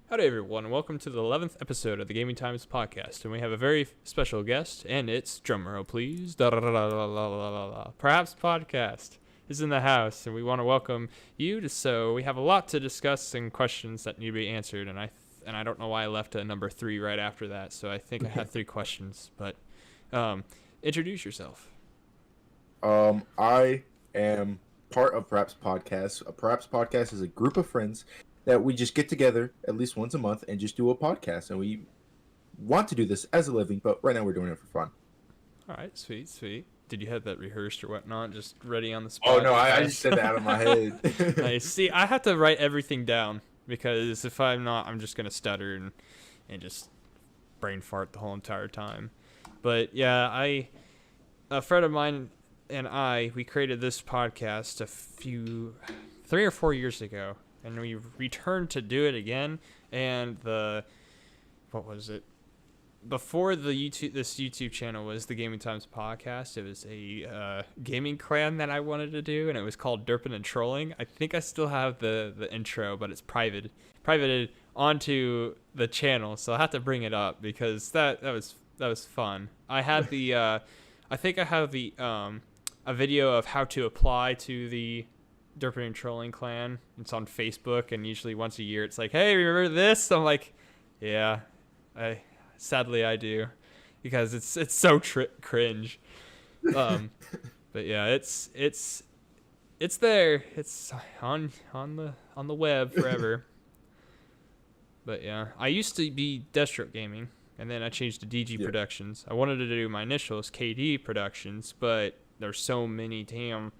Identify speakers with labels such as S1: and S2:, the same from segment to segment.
S1: Howdy everyone, welcome to the 11th episode of the Gaming Times podcast, and we have a very special guest, and it's, drumroll please, Perhaps Podcast is in the house, and we want to welcome you. So we have a lot to discuss and questions that need to be answered, and I don't know why I left a number 3 right after that, so I think I had 3 questions, but introduce yourself.
S2: I am part of Perhaps Podcast. Perhaps Podcast is a group of friends that we just get together at least once a month and just do a podcast. And we want to do this as a living, but right now we're doing it for fun.
S1: All right, sweet. Did you have that rehearsed or whatnot? Just ready on the spot?
S2: Oh, no, I just said that out of my head.
S1: Nice. See, I have to write everything down because if I'm not, I'm just going to stutter and just brain fart the whole entire time. But yeah, a friend of mine and we created this podcast 3 or 4 years ago. And we returned to do it again, and before this YouTube channel was the Gaming Times podcast. It was a gaming clan that I wanted to do, and it was called Derpin' and Trolling. I think I still have the intro, but it's privated onto the channel, so I have to bring it up because that was fun. I had I think I have a video of how to apply to the Derpin' and Trolling clan. It's on Facebook, and usually once a year it's like, hey, remember this? I'm like, yeah, sadly I do, because it's so cringe. But yeah, it's there. It's on the web forever. But yeah, I used to be Deathstroke Gaming, and then I changed to DG Productions. I wanted to do my initials KD Productions, but there's so many damn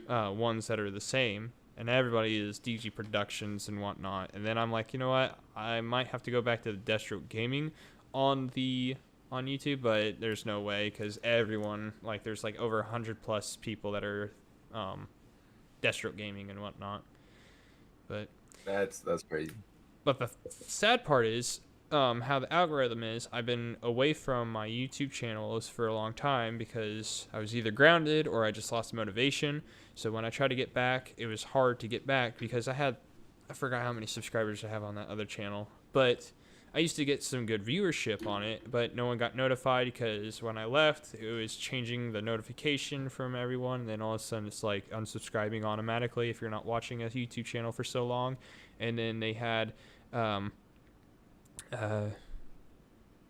S1: ones that are the same, and everybody is DG Productions and whatnot. And then I'm like, you know what, I might have to go back to the Deathstroke Gaming on YouTube, but there's no way, because everyone, like, there's like over 100 plus people that are Deathstroke Gaming and whatnot. But
S2: That's crazy.
S1: But the sad part is how the algorithm is. I've been away from my YouTube channels for a long time because I was either grounded or I just lost motivation. So when I tried to get back, it was hard to get back because I forgot how many subscribers I have on that other channel. But I used to get some good viewership on it, but no one got notified because when I left, it was changing the notification from everyone. And then all of a sudden it's like unsubscribing automatically if you're not watching a YouTube channel for so long. And then they had and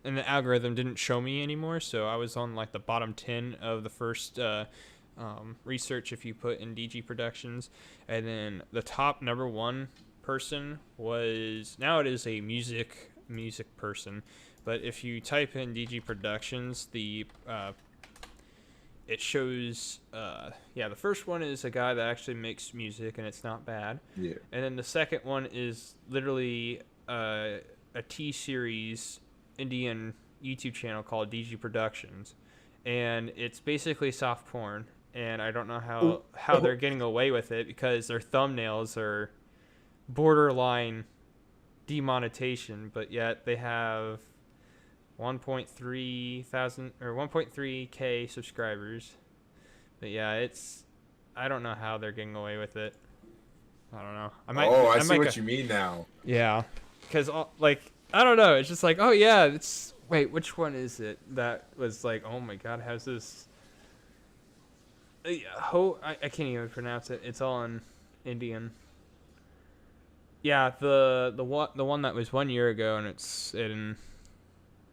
S1: the algorithm didn't show me anymore, so I was on like the bottom 10 of the first research if you put in DG Productions. And then the top number 1 person was, now it is a music person, but if you type in DG Productions, it shows the first one is a guy that actually makes music, and it's not bad.
S2: Yeah.
S1: And then the second one is literally a T-series Indian YouTube channel called DG Productions, and it's basically soft porn. And I don't know how they're getting away with it because their thumbnails are borderline demonetization, but yet they have 1.3k subscribers. But yeah, I don't know how they're getting away with it. I don't know.
S2: I see what you mean now.
S1: Yeah, because like, I don't know. It's just like, oh yeah, wait, which one is it that was like, oh my god, how's this? I can't even pronounce it. It's all in Indian. Yeah, the one that was 1 year ago, and it's in.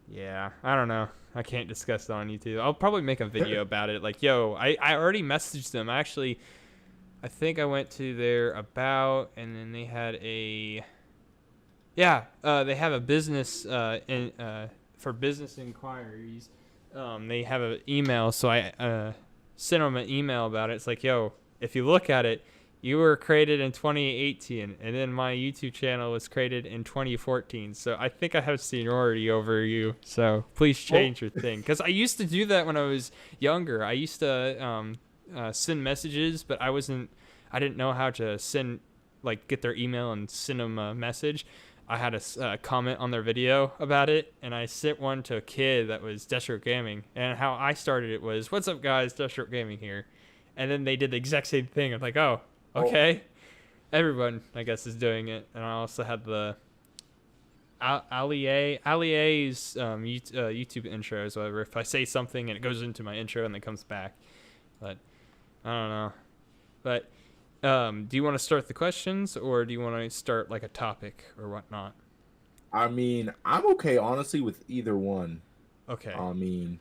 S1: Yeah, I don't know. I can't discuss it on YouTube. I'll probably make a video about it. Like, yo, I already messaged them. I think I went to their about, and then they had they have a business for business inquiries. They have an email, so I sent them an email about it. It's like, yo, if you look at it, you were created in 2018, and then my YouTube channel was created in 2014. So I think I have seniority over you. So please change your thing. Because I used to do that when I was younger. I used to send messages, but I didn't know how to get their email and send them a message. I had a comment on their video about it, and I sent one to a kid that was Deathstroke Gaming. And how I started it was, "What's up, guys? Deathstroke Gaming here." And then they did the exact same thing. I'm like, oh, okay. Everyone, I guess, is doing it. And I also had the Ali's YouTube intros, whatever. If I say something and it goes into my intro and then comes back, but I don't know. But do you want to start the questions or do you want to start like a topic or whatnot?
S2: I mean, I'm okay honestly with either one.
S1: Okay.
S2: I mean,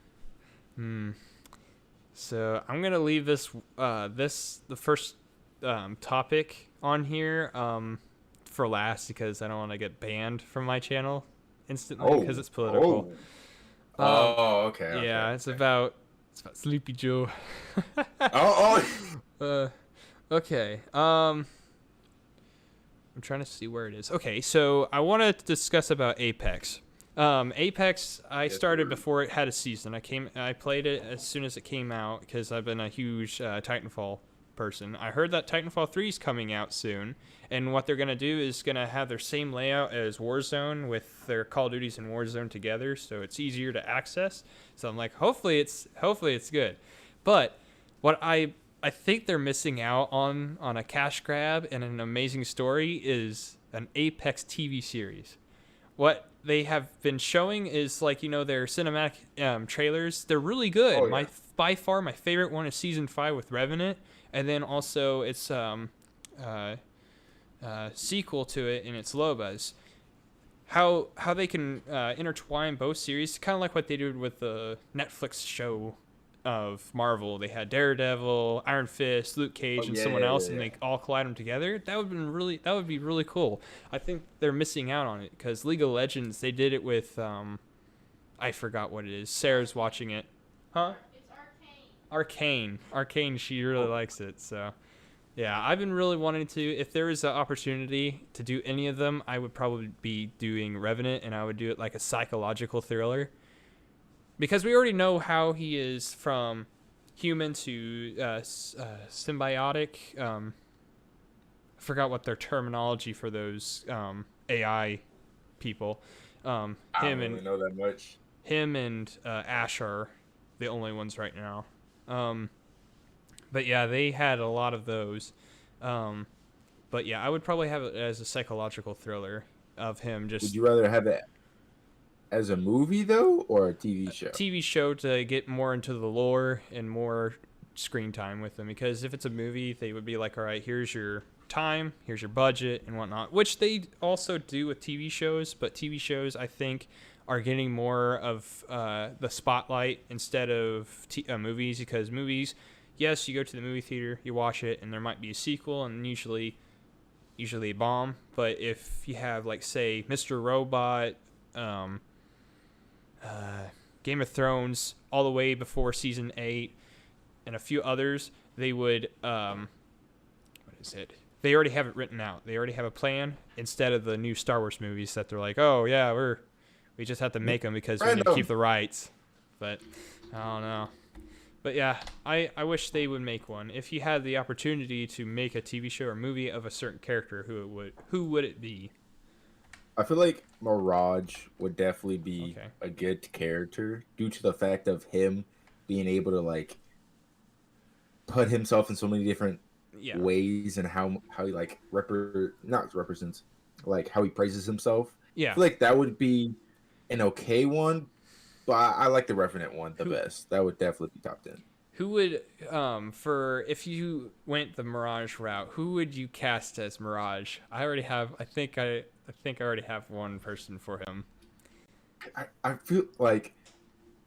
S1: So I'm gonna leave the first topic on here for last because I don't want to get banned from my channel instantly because it's political.
S2: Okay.
S1: Yeah,
S2: Okay.
S1: it's about Sleepy Joe.
S2: Oh.
S1: Okay. I'm trying to see where it is. Okay, so I want to discuss about Apex. Apex, I started before it had a season. I played it as soon as it came out because I've been a huge Titanfall person. I heard that Titanfall 3 is coming out soon, and what they're gonna do is gonna have their same layout as Warzone with their Call of Duties and Warzone together, so it's easier to access. So I'm like, hopefully it's good. But what I think they're missing out on a cash grab and an amazing story is an Apex TV series. What they have been showing is like their cinematic trailers. They're really good.
S2: Oh, yeah.
S1: By far my favorite one is season 5 with Revenant, and then also it's sequel to it and it's Lobez. How they can intertwine both series, kind of like what they did with the Netflix show of Marvel. They had Daredevil, Iron Fist, Luke Cage, and someone else, and they all collide them together. That would be really cool. I think they're missing out on it because League of Legends, they did it with I forgot what it is. Sarah's watching it. Huh?
S3: It's Arcane.
S1: Arcane, she really likes it. So, yeah, I've been really wanting to. If there was an opportunity to do any of them, I would probably be doing Revenant, and I would do it like a psychological thriller. Because we already know how he is from human to symbiotic. I forgot what their terminology for those AI people.
S2: I don't really know that much.
S1: Him and Ash are the only ones right now. But yeah, they had a lot of those. But yeah, I would probably have it as a psychological thriller of him just...
S2: Would you rather have it as a movie though, or a TV show?
S1: TV show to get more into the lore and more screen time with them. Because if it's a movie, they would be like, all right, here's your time, here's your budget and whatnot, which they also do with TV shows. But TV shows, I think, are getting more of the spotlight instead of movies. Because movies, yes, you go to the movie theater, you watch it, and there might be a sequel, and usually a bomb. But if you have, like, say, Mr. Robot, Game of Thrones, all the way before season 8, and a few others, they would they already have it written out. They already have a plan, instead of the new Star Wars movies that they're like, oh yeah, we just have to make them because we need to keep the rights. But I don't know. But yeah, I wish they would make one. If you had the opportunity to make a TV show or movie of a certain character, who would it be?
S2: I feel like Mirage would definitely be a good character due to the fact of him being able to like put himself in so many different ways, and how he like represents, like how he praises himself.
S1: Yeah,
S2: I feel like that would be an okay one, but I like the Revenant one the best. That would definitely be top 10.
S1: Who would if you went the Mirage route, who would you cast as Mirage? I think I already have one person for him.
S2: I feel like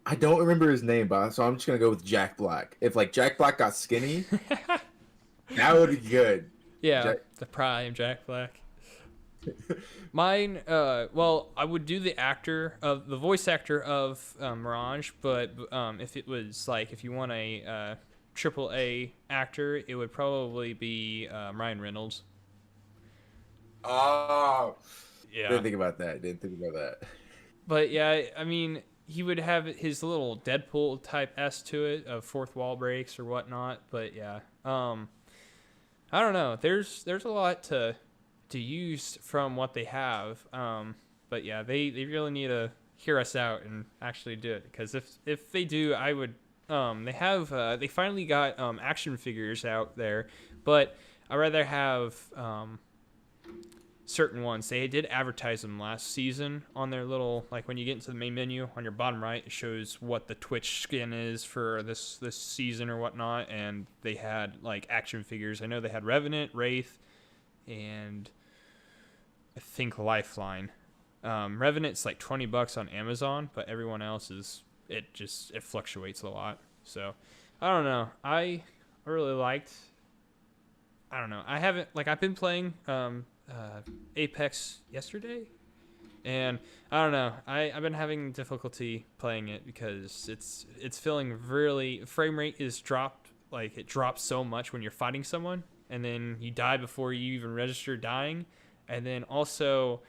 S2: I don't remember his name, but so I'm just gonna go with Jack Black. If like Jack Black got skinny, that would be good.
S1: Yeah, the prime Jack Black. Mine, well, I would do the voice actor of Mirage, but if it was like, if you want a triple A actor, it would probably be Ryan Reynolds.
S2: Oh,
S1: yeah.
S2: Didn't think about that. But
S1: yeah, I mean, he would have his little Deadpool type S to it of fourth wall breaks or whatnot. But yeah, I don't know. There's a lot to use from what they have. But yeah, they really need to hear us out and actually do it, because if they do, I would. They finally got action figures out there, but I'd rather have certain ones. They did advertise them last season on their little, like when you get into the main menu on your bottom right, it shows what the Twitch skin is for this season or whatnot. And they had like action figures. I know they had Revenant, Wraith, and I think Lifeline. Revenant's like $20 on Amazon, but everyone else it fluctuates a lot. So I don't know. I really liked. I don't know. I've been playing Apex yesterday, and I don't know. I've been having difficulty playing it because it's feeling really, frame rate is dropped. Like it drops so much when you're fighting someone, and then you die before you even register dying, and then also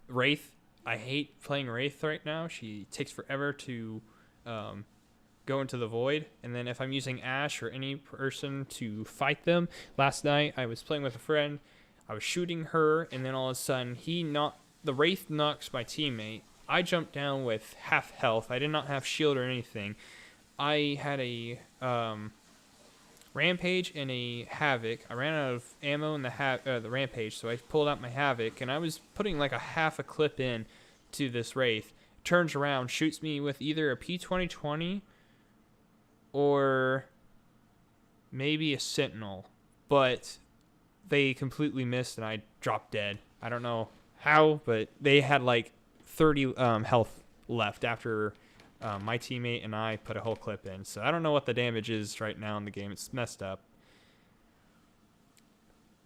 S1: Wraith. I hate playing Wraith right now. She takes forever to go into the void, and then if I'm using Ash or any person to fight them, last night I was playing with a friend, I was shooting her, and then all of a sudden the Wraith knocks my teammate. I jumped down with half health. I did not have shield or anything. I had a Rampage and a Havoc. I ran out of ammo in the Rampage, so I pulled out my Havoc, and I was putting like a half a clip in to this Wraith. Turns around, shoots me with either a P2020 or maybe a Sentinel, but they completely missed and I dropped dead. I don't know how, but they had like 30 health left after my teammate and I put a whole clip in. So I don't know what the damage is right now in the game. It's messed up.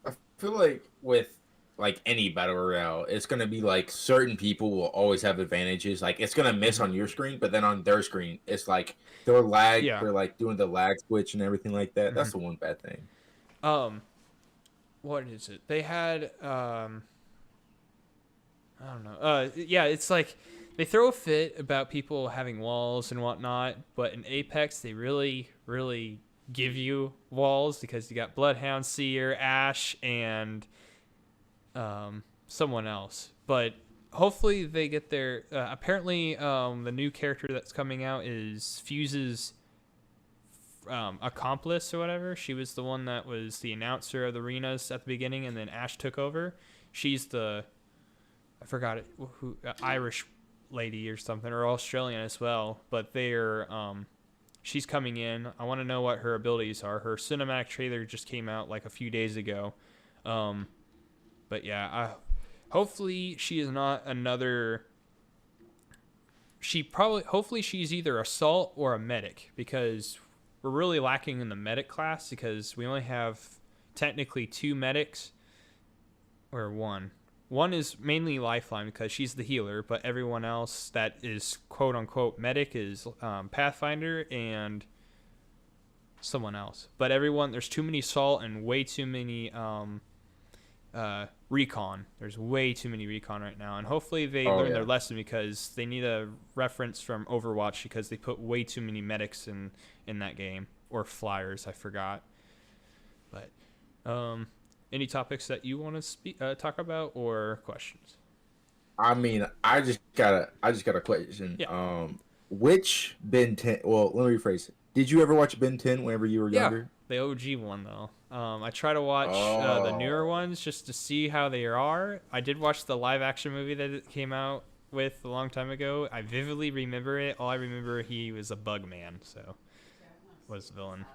S2: I feel like with like any battle royale, it's gonna be like certain people will always have advantages. Like it's gonna miss on your screen, but then on their screen, it's like they're like doing the lag switch and everything like that. That's the one bad thing.
S1: What is it? They had I don't know. It's like they throw a fit about people having walls and whatnot, but in Apex they really, really give you walls because you got Bloodhound, Seer, Ash, and someone else. But hopefully they get their apparently the new character that's coming out is Fuse's accomplice or whatever. She was the one that was the announcer of the arenas at the beginning, and then Ash took over. She's I forgot it, who Irish lady or something, or Australian as well, but they're she's coming in. I want to know what her abilities are. Her cinematic trailer just came out like a few days ago. But yeah, hopefully she is not another. Hopefully she's either assault or a medic, because we're really lacking in the medic class because we only have technically 2 medics, or one. One is mainly Lifeline because she's the healer, but everyone else that is quote unquote medic is Pathfinder and someone else. But there's too many assault and way too many recon. There's way too many recon right now, and hopefully they learn their lesson, because they need a reference from Overwatch because they put way too many medics in that game, or flyers. I forgot. But any topics that you want to talk about, or questions?
S2: I mean, I just got a question.
S1: Yeah.
S2: Which Ben 10? Well, let me rephrase it. Did you ever watch Ben 10 whenever you were younger?
S1: The OG one though. I try to watch the newer ones just to see how they are. I did watch the live action movie that it came out with a long time ago. I vividly remember it. All I remember, he was a bug man, so was the villain.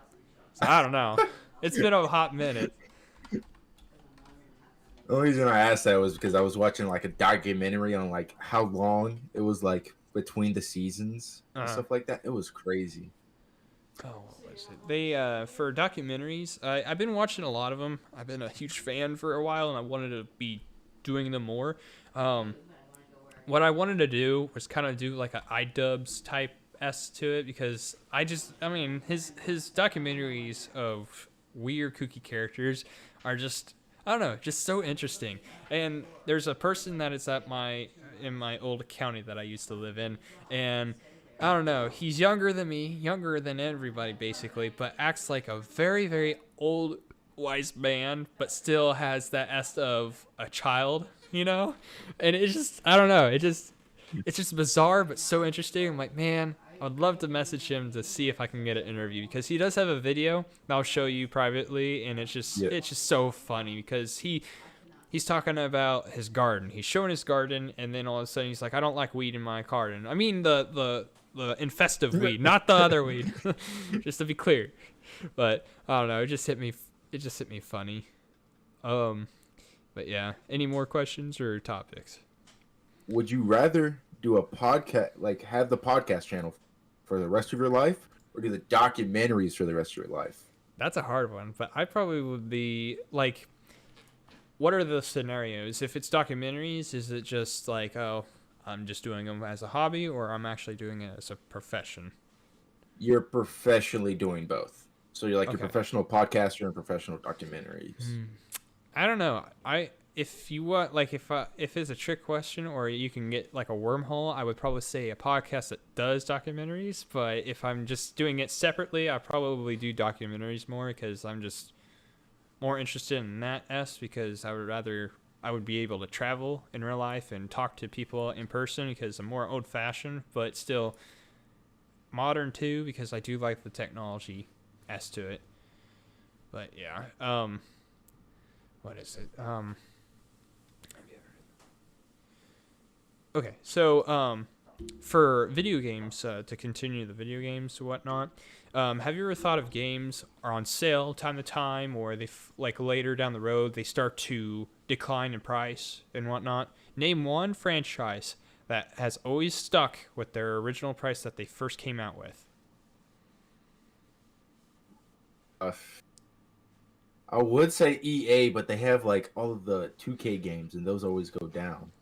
S1: So I don't know. It's been a hot minute.
S2: The only reason I asked that was because I was watching like a documentary on like how long it was like between the seasons and stuff like that. It was crazy.
S1: Oh, what was it? They for documentaries, I've been watching a lot of them. I've been a huge fan for a while, and I wanted to be doing them more. What I wanted to do was kind of do like an iDubbbz type to it, because his documentaries of weird kooky characters are just, I don't know, just so interesting. And there's a person that is in my old county that I used to live in, and I don't know, he's younger than me, younger than everybody basically, but acts like a very, very old wise man, but still has that est of a child, you know? And it's just, I don't know, it's just bizarre but so interesting. I'm like, man, I would love to message him to see if I can get an interview, because he does have a video that I'll show you privately, and it's just so funny, because he he's talking about his garden. He's showing his garden, and then all of a sudden he's like, "I don't like weed in my garden." I mean the infestive weed, not the other weed. Just to be clear. But I don't know. It just hit me. It just hit me funny. But yeah. Any more questions or topics?
S2: Would you rather do a podcast, like have the podcast channel for the rest of your life, or do the documentaries for the rest of your life?
S1: That's a hard one, but I probably would be like, what are the scenarios? If it's documentaries, is it just like, oh, I'm just doing them as a hobby, or I'm actually doing it as a profession?
S2: You're professionally doing both. So you're like
S1: Okay.
S2: a professional podcaster and professional documentaries.
S1: I don't know. If you want, like, if it's a trick question or you can get like a wormhole, I would probably say a podcast that does documentaries. But if I'm just doing it separately, I probably do documentaries more because I'm just more interested in that because I would be able to travel in real life and talk to people in person because I'm more old fashioned, but still modern too because I do like the technology as to it. But yeah, what is it? Okay, so for video games, to continue the video games and whatnot, have you ever thought of games are on sale time to time, or they like later down the road they start to decline in price and whatnot? Name one franchise that has always stuck with their original price that they first came out with.
S2: I would say EA, but they have like all of the 2K games, and those always go down.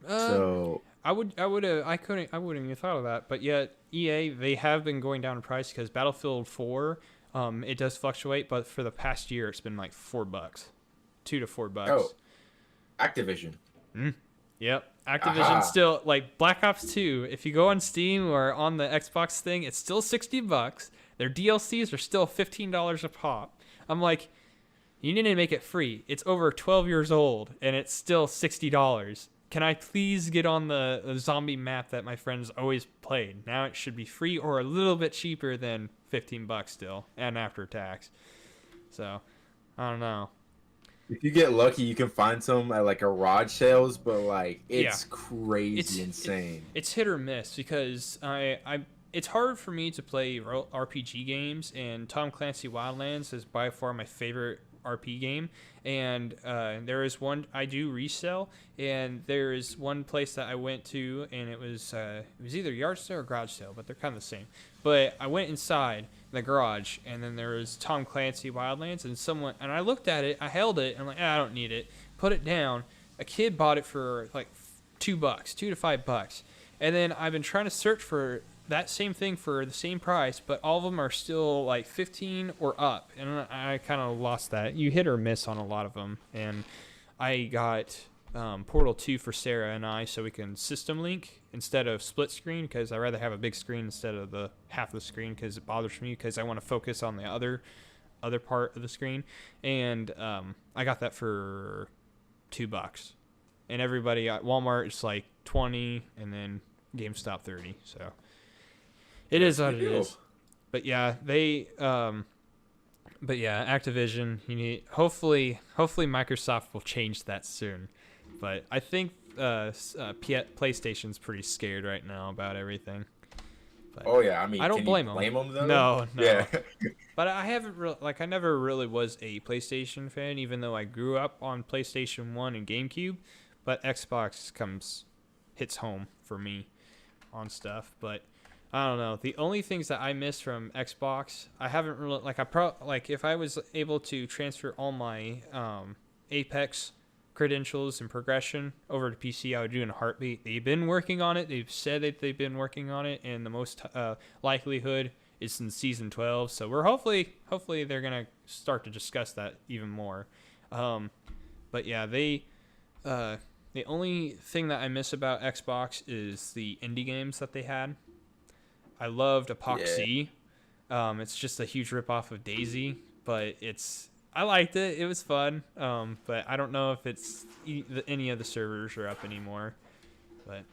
S2: So
S1: I wouldn't even thought of that, but yet EA, they have been going down in price because Battlefield 4, it does fluctuate, but for the past year it's been like $4, $2 to $4.
S2: Oh, Activision.
S1: Yep, Activision still like Black Ops 2. If you go on Steam or on the Xbox thing, it's still $60. Their DLCs are still $15 a pop. I'm like, you need to make it free. It's over 12 years old and it's still $60. Can I please get on the zombie map that my friends always played? Now it should be free or a little bit cheaper than $15 still, and after tax. So, I don't know.
S2: If you get lucky, you can find some at like garage sales, but like it's crazy insane.
S1: It's hit or miss because it's hard for me to play RPG games, and Tom Clancy Wildlands is by far my favorite RP game. And there is one I do resell, and there is one place that I went to, and it was either yard sale or garage sale, but they're kind of the same. But I went inside the garage, and then there was Tom Clancy Wildlands, and I looked at it, I held it, and I'm like, I don't need it. Put it down. A kid bought it for like $2, $2 to $5, and then I've been trying to search for that same thing for the same price, but all of them are still like 15 or up, and I kind of lost that. You hit or miss on a lot of them, and I got Portal 2 for Sarah and I so we can system link instead of split screen, because I'd rather have a big screen instead of the half of the screen because it bothers me because I want to focus on the other part of the screen. And I got that for $2, and everybody at Walmart is like 20, and then GameStop 30. So it is what it is. But yeah, Activision, you need hopefully Microsoft will change that soon. But I think PlayStation's pretty scared right now about everything. But
S2: oh yeah, I mean,
S1: I don't blame
S2: them though?
S1: No.
S2: Yeah.
S1: But I never really was a PlayStation fan, even though I grew up on PlayStation 1 and GameCube. But Xbox hits home for me on stuff. But I don't know. The only things that I miss from Xbox, I haven't really if I was able to transfer all my Apex credentials and progression over to PC, I would do it in a heartbeat. They've been working on it. They've said that they've been working on it, and the most likelihood is in season 12. So we're hopefully they're gonna start to discuss that even more. But yeah, the only thing that I miss about Xbox is the indie games that they had. I loved Epoxy. Yeah. It's just a huge ripoff of Daisy, but I liked it. It was fun. But I don't know if it's any of the servers are up anymore. But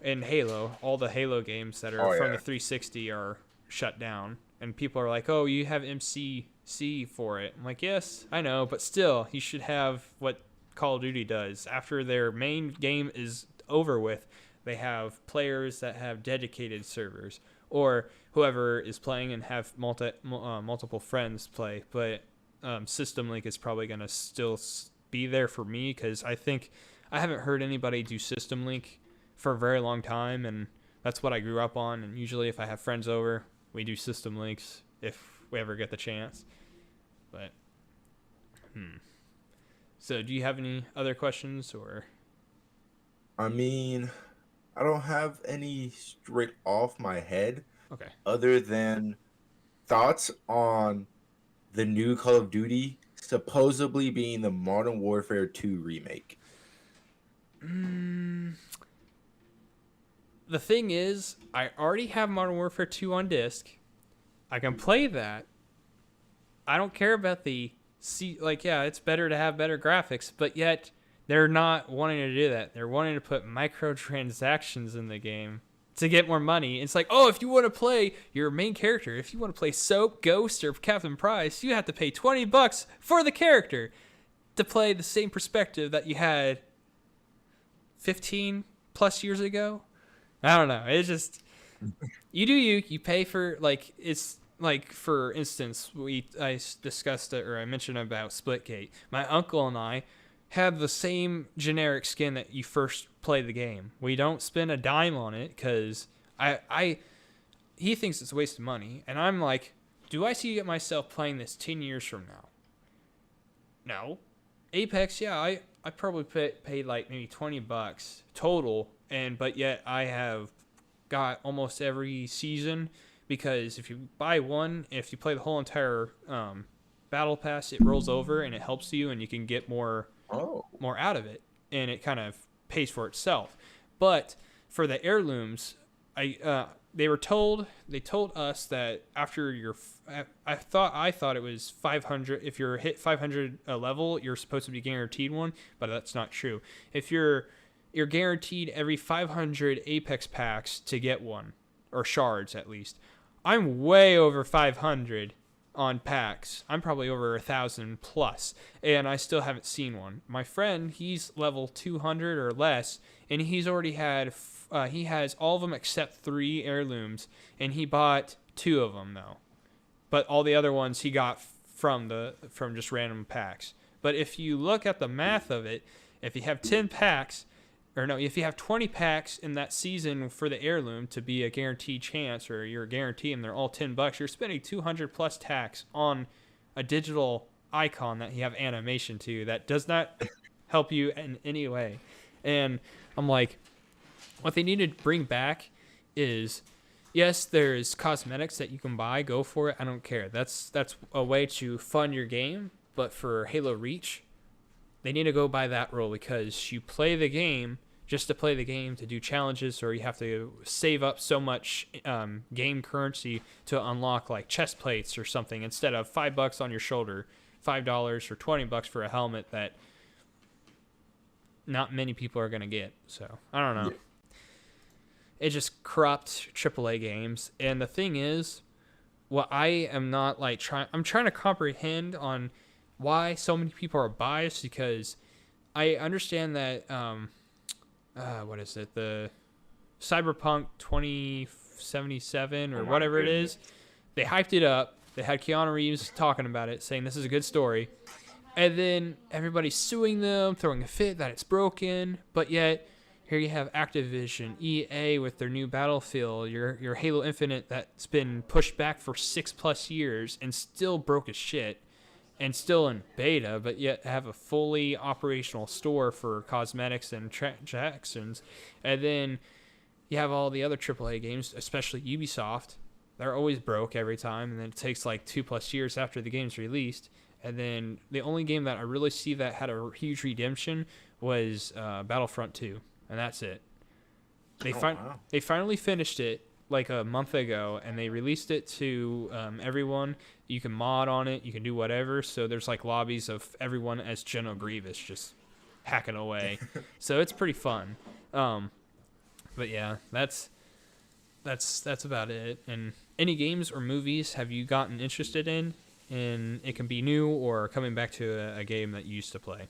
S1: and Halo. All the Halo games that are from the 360 are shut down, and people are like, "Oh, you have MC C for it. I'm like, yes, I know, but still, you should have what Call of Duty does. After their main game is over with, they have players that have dedicated servers, or whoever is playing and have multiple friends play. But System Link is probably going to still be there for me, because I think I haven't heard anybody do System Link for a very long time, and that's what I grew up on. And usually if I have friends over, we do System Links if we ever get the chance. But so do you have any other questions? Or
S2: I mean, I don't have any straight off my head.
S1: Okay.
S2: Other than thoughts on the new Call of Duty supposedly being the Modern Warfare 2 remake.
S1: The thing is, I already have Modern Warfare 2 on disc. I can play that. I don't care about it's better to have better graphics, but yet they're not wanting to do that. They're wanting to put microtransactions in the game to get more money. It's like, oh, if you want to play your main character, if you want to play Soap, Ghost, or Captain Price, you have to pay $20 for the character to play the same perspective that you had 15 plus years ago. I don't know. It's just, you pay for, like, it's like, for instance, I discussed it, or I mentioned about Splitgate. My uncle and I have the same generic skin that you first play the game. We don't spend a dime on it because he thinks it's a waste of money, and I'm like, do I see myself playing this 10 years from now? No. Apex, yeah, I probably paid like maybe $20 total, but yet I have got almost every season, because if you buy one, if you play the whole entire battle pass, it rolls over and it helps you, and you can get more out of it, and it kind of pays for itself. But for the heirlooms, they told us that after I thought it was 500. If you're hit 500 a level, you're supposed to be guaranteed one, but that's not true. If you're guaranteed every 500 Apex packs to get one, or shards at least. I'm way over 500 on packs. I'm probably over 1,000 plus, and I still haven't seen one. My friend, he's level 200 or less, and he's already had he has all of them except 3 heirlooms, and he bought 2 of them though. But all the other ones he got from just random packs. But if you look at the math of it, if you have 10 packs, if you have 20 packs in that season for the heirloom to be a guaranteed chance, or you're guaranteed and they're all $10, you're spending 200 plus tax on a digital icon that you have animation to that does not help you in any way. And I'm like, what they need to bring back is, yes, there's cosmetics that you can buy, go for it, I don't care. That's a way to fund your game, but for Halo Reach, they need to go by that rule, because you play the game just to play the game, to do challenges, or you have to save up so much game currency to unlock like chest plates or something, instead of $5 on your shoulder, $5 or $20 for a helmet that not many people are going to get. So I don't know. Yeah. It just corrupt AAA games. And the thing is, what I am not like I'm trying to comprehend on why so many people are biased, because I understand that what is it, the Cyberpunk 2077 or whatever it is, they hyped it up, they had Keanu Reeves talking about it, saying this is a good story, and then everybody's suing them, throwing a fit that it's broken. But yet here you have Activision, EA with their new Battlefield, your Halo Infinite that's been pushed back for 6+ years and still broke as shit, and still in beta, but yet have a fully operational store for cosmetics and transactions. And then you have all the other AAA games, especially Ubisoft. They're always broke every time, and then it takes like 2+ years after the game's released. And then the only game that I really see that had a huge redemption was Battlefront 2, and that's it. They finally finished it like a month ago, and they released it to everyone. You can mod on it, you can do whatever. So there's like lobbies of everyone as General Grievous just hacking away. So it's pretty fun. But yeah, that's about it. And any games or movies have you gotten interested in and it can be new or coming back to a game that you used to play.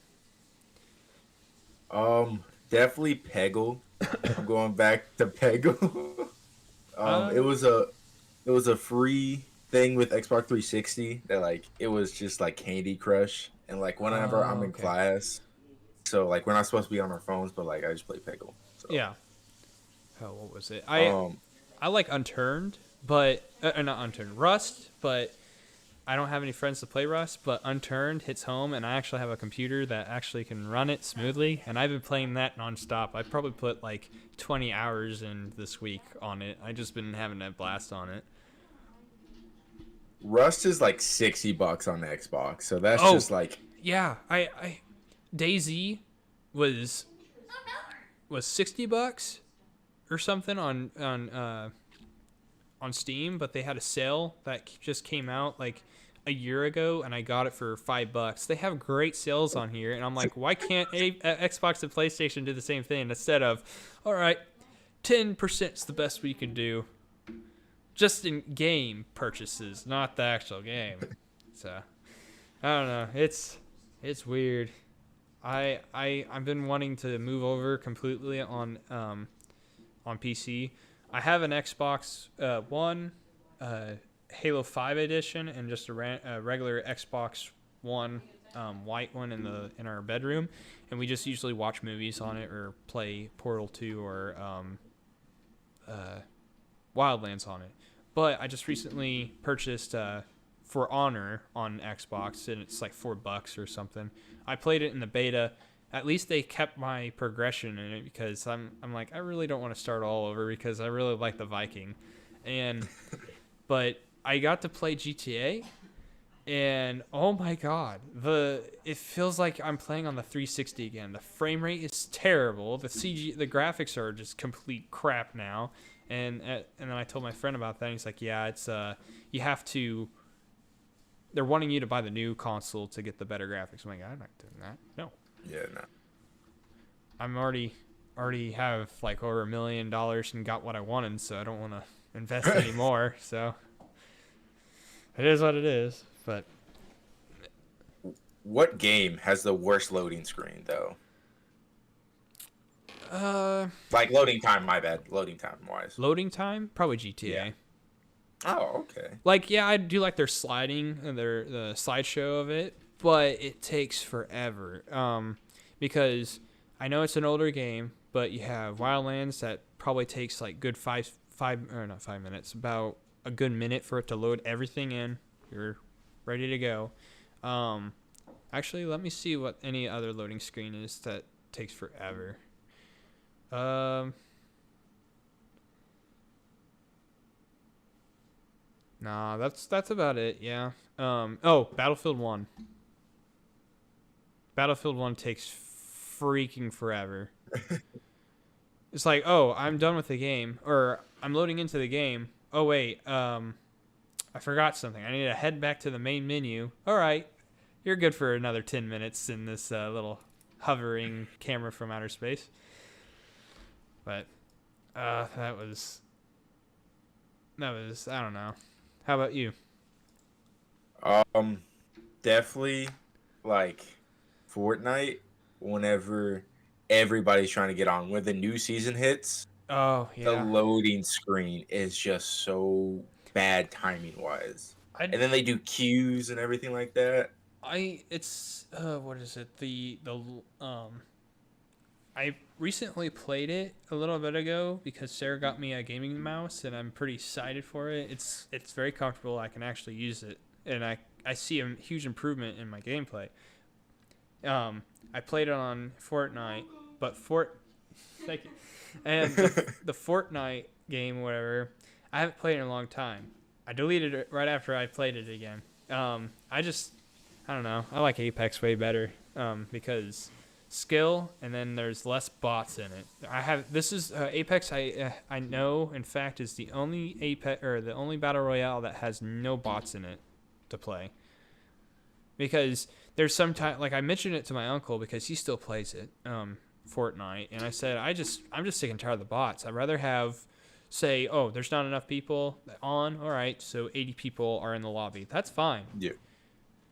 S2: Definitely Peggle. I'm going back to Peggle.
S1: Uh,
S2: It was a free thing with Xbox 360 that like it was just like Candy Crush, and like whenever I'm in
S1: okay.
S2: class, so like we're not supposed to be on our phones, but like I just play Peggle. So
S1: Yeah. Oh, what was it?
S2: um
S1: I like Unturned, but not Unturned, Rust, but I don't have any friends to play Rust. But Unturned hits home, and I actually have a computer that actually can run it smoothly, and I've been playing that nonstop. I probably put like 20 hours in this week on it. I just been having a blast on it.
S2: Rust is like $60 on the Xbox, so that's
S1: Oh,
S2: just like
S1: yeah, I DayZ was $60 or something on Steam, but they had a sale that just came out like a year ago, and I got it for $5. They have great sales on here, and I'm like, why can't Xbox and PlayStation do the same thing instead of, all right, 10% is the best we can do, just in game purchases, not the actual game. So I don't know. It's weird. I've been wanting to move over completely on PC. I have an Xbox One, Halo 5 edition, and just a regular Xbox One white one in our bedroom, and we just usually watch movies on it or play Portal 2 or Wildlands on it. But I just recently purchased For Honor on Xbox, and it's like $4 or something. I played it in the beta. At least they kept my progression in it, because I'm like, I really don't want to start all over, because I really like the Viking. But I got to play GTA, and oh my god, it feels like I'm playing on the 360 again. The frame rate is terrible. The graphics are just complete crap now. And then I told my friend about that, and he's like, yeah, it's you have to. They're wanting you to buy the new console to get the better graphics. I'm like, I'm not doing that. No.
S2: yeah, no.
S1: I'm already have like over $1 million and got what I wanted, so I don't want to invest anymore. So it is what it is. But
S2: What game has the worst loading screen though? Like loading time, my bad. Loading time wise.
S1: loading time, probably GTA.
S2: Yeah. Oh, okay.
S1: Like, yeah, I do like their sliding and the slideshow of it, but it takes forever. Because I know it's an older game, but you have Wildlands that probably takes like good not 5 minutes, about a good minute for it to load everything in. You're ready to go. Actually, let me see what any other loading screen is that takes forever. Nah, that's about it. Yeah. Battlefield 1. Battlefield 1 takes freaking forever. It's like, oh, I'm done with the game, or I'm loading into the game. Oh wait, I forgot something. I need to head back to the main menu. All right, you're good for another 10 minutes in this little hovering camera from outer space. But that was I don't know. How about you?
S2: Definitely like Fortnite whenever everybody's trying to get on. When the new season hits,
S1: Oh
S2: the
S1: yeah.
S2: loading screen is just so bad timing wise.
S1: I
S2: And then they do queues and everything like that.
S1: it's what is it? I recently played it a little bit ago because Sarah got me a gaming mouse, and I'm pretty excited for it. It's very comfortable. I can actually use it, and I see a huge improvement in my gameplay. I played it on Fortnite, but thank you. And the Fortnite game, whatever, I haven't played in a long time. I deleted it right after I played it again. I don't know. I like Apex way better because skill, and then there's less bots in it. This is Apex. I know, in fact, is the only Apex or the only battle royale that has no bots in it to play. Because there's some time, like I mentioned it to my uncle because he still plays it, Fortnite, and I said I'm just sick and tired of the bots. I'd rather have, there's not enough people on. All right, so 80 people are in the lobby. That's fine.
S2: Yeah.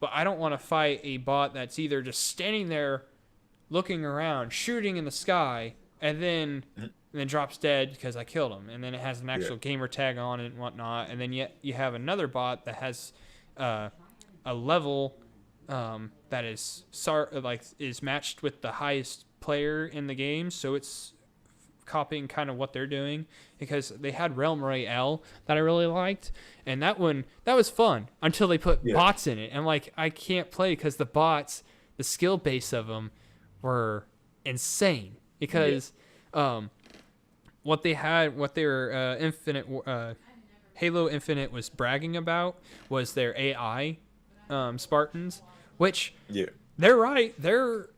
S1: but I don't want to fight a bot that's either just standing there looking around, shooting in the sky, and then drops dead because I killed him. And then it has an actual gamer tag on it and whatnot. And then yet you have another bot that has a level that is matched with the highest player in the game. So it's copying kind of what they're doing, because they had Realm Royale that I really liked, and that was fun until they put bots in it. And like, I can't play because the bots, the skill base of them were insane, because what their Halo Infinite was bragging about was their AI Spartans, which they're right, they're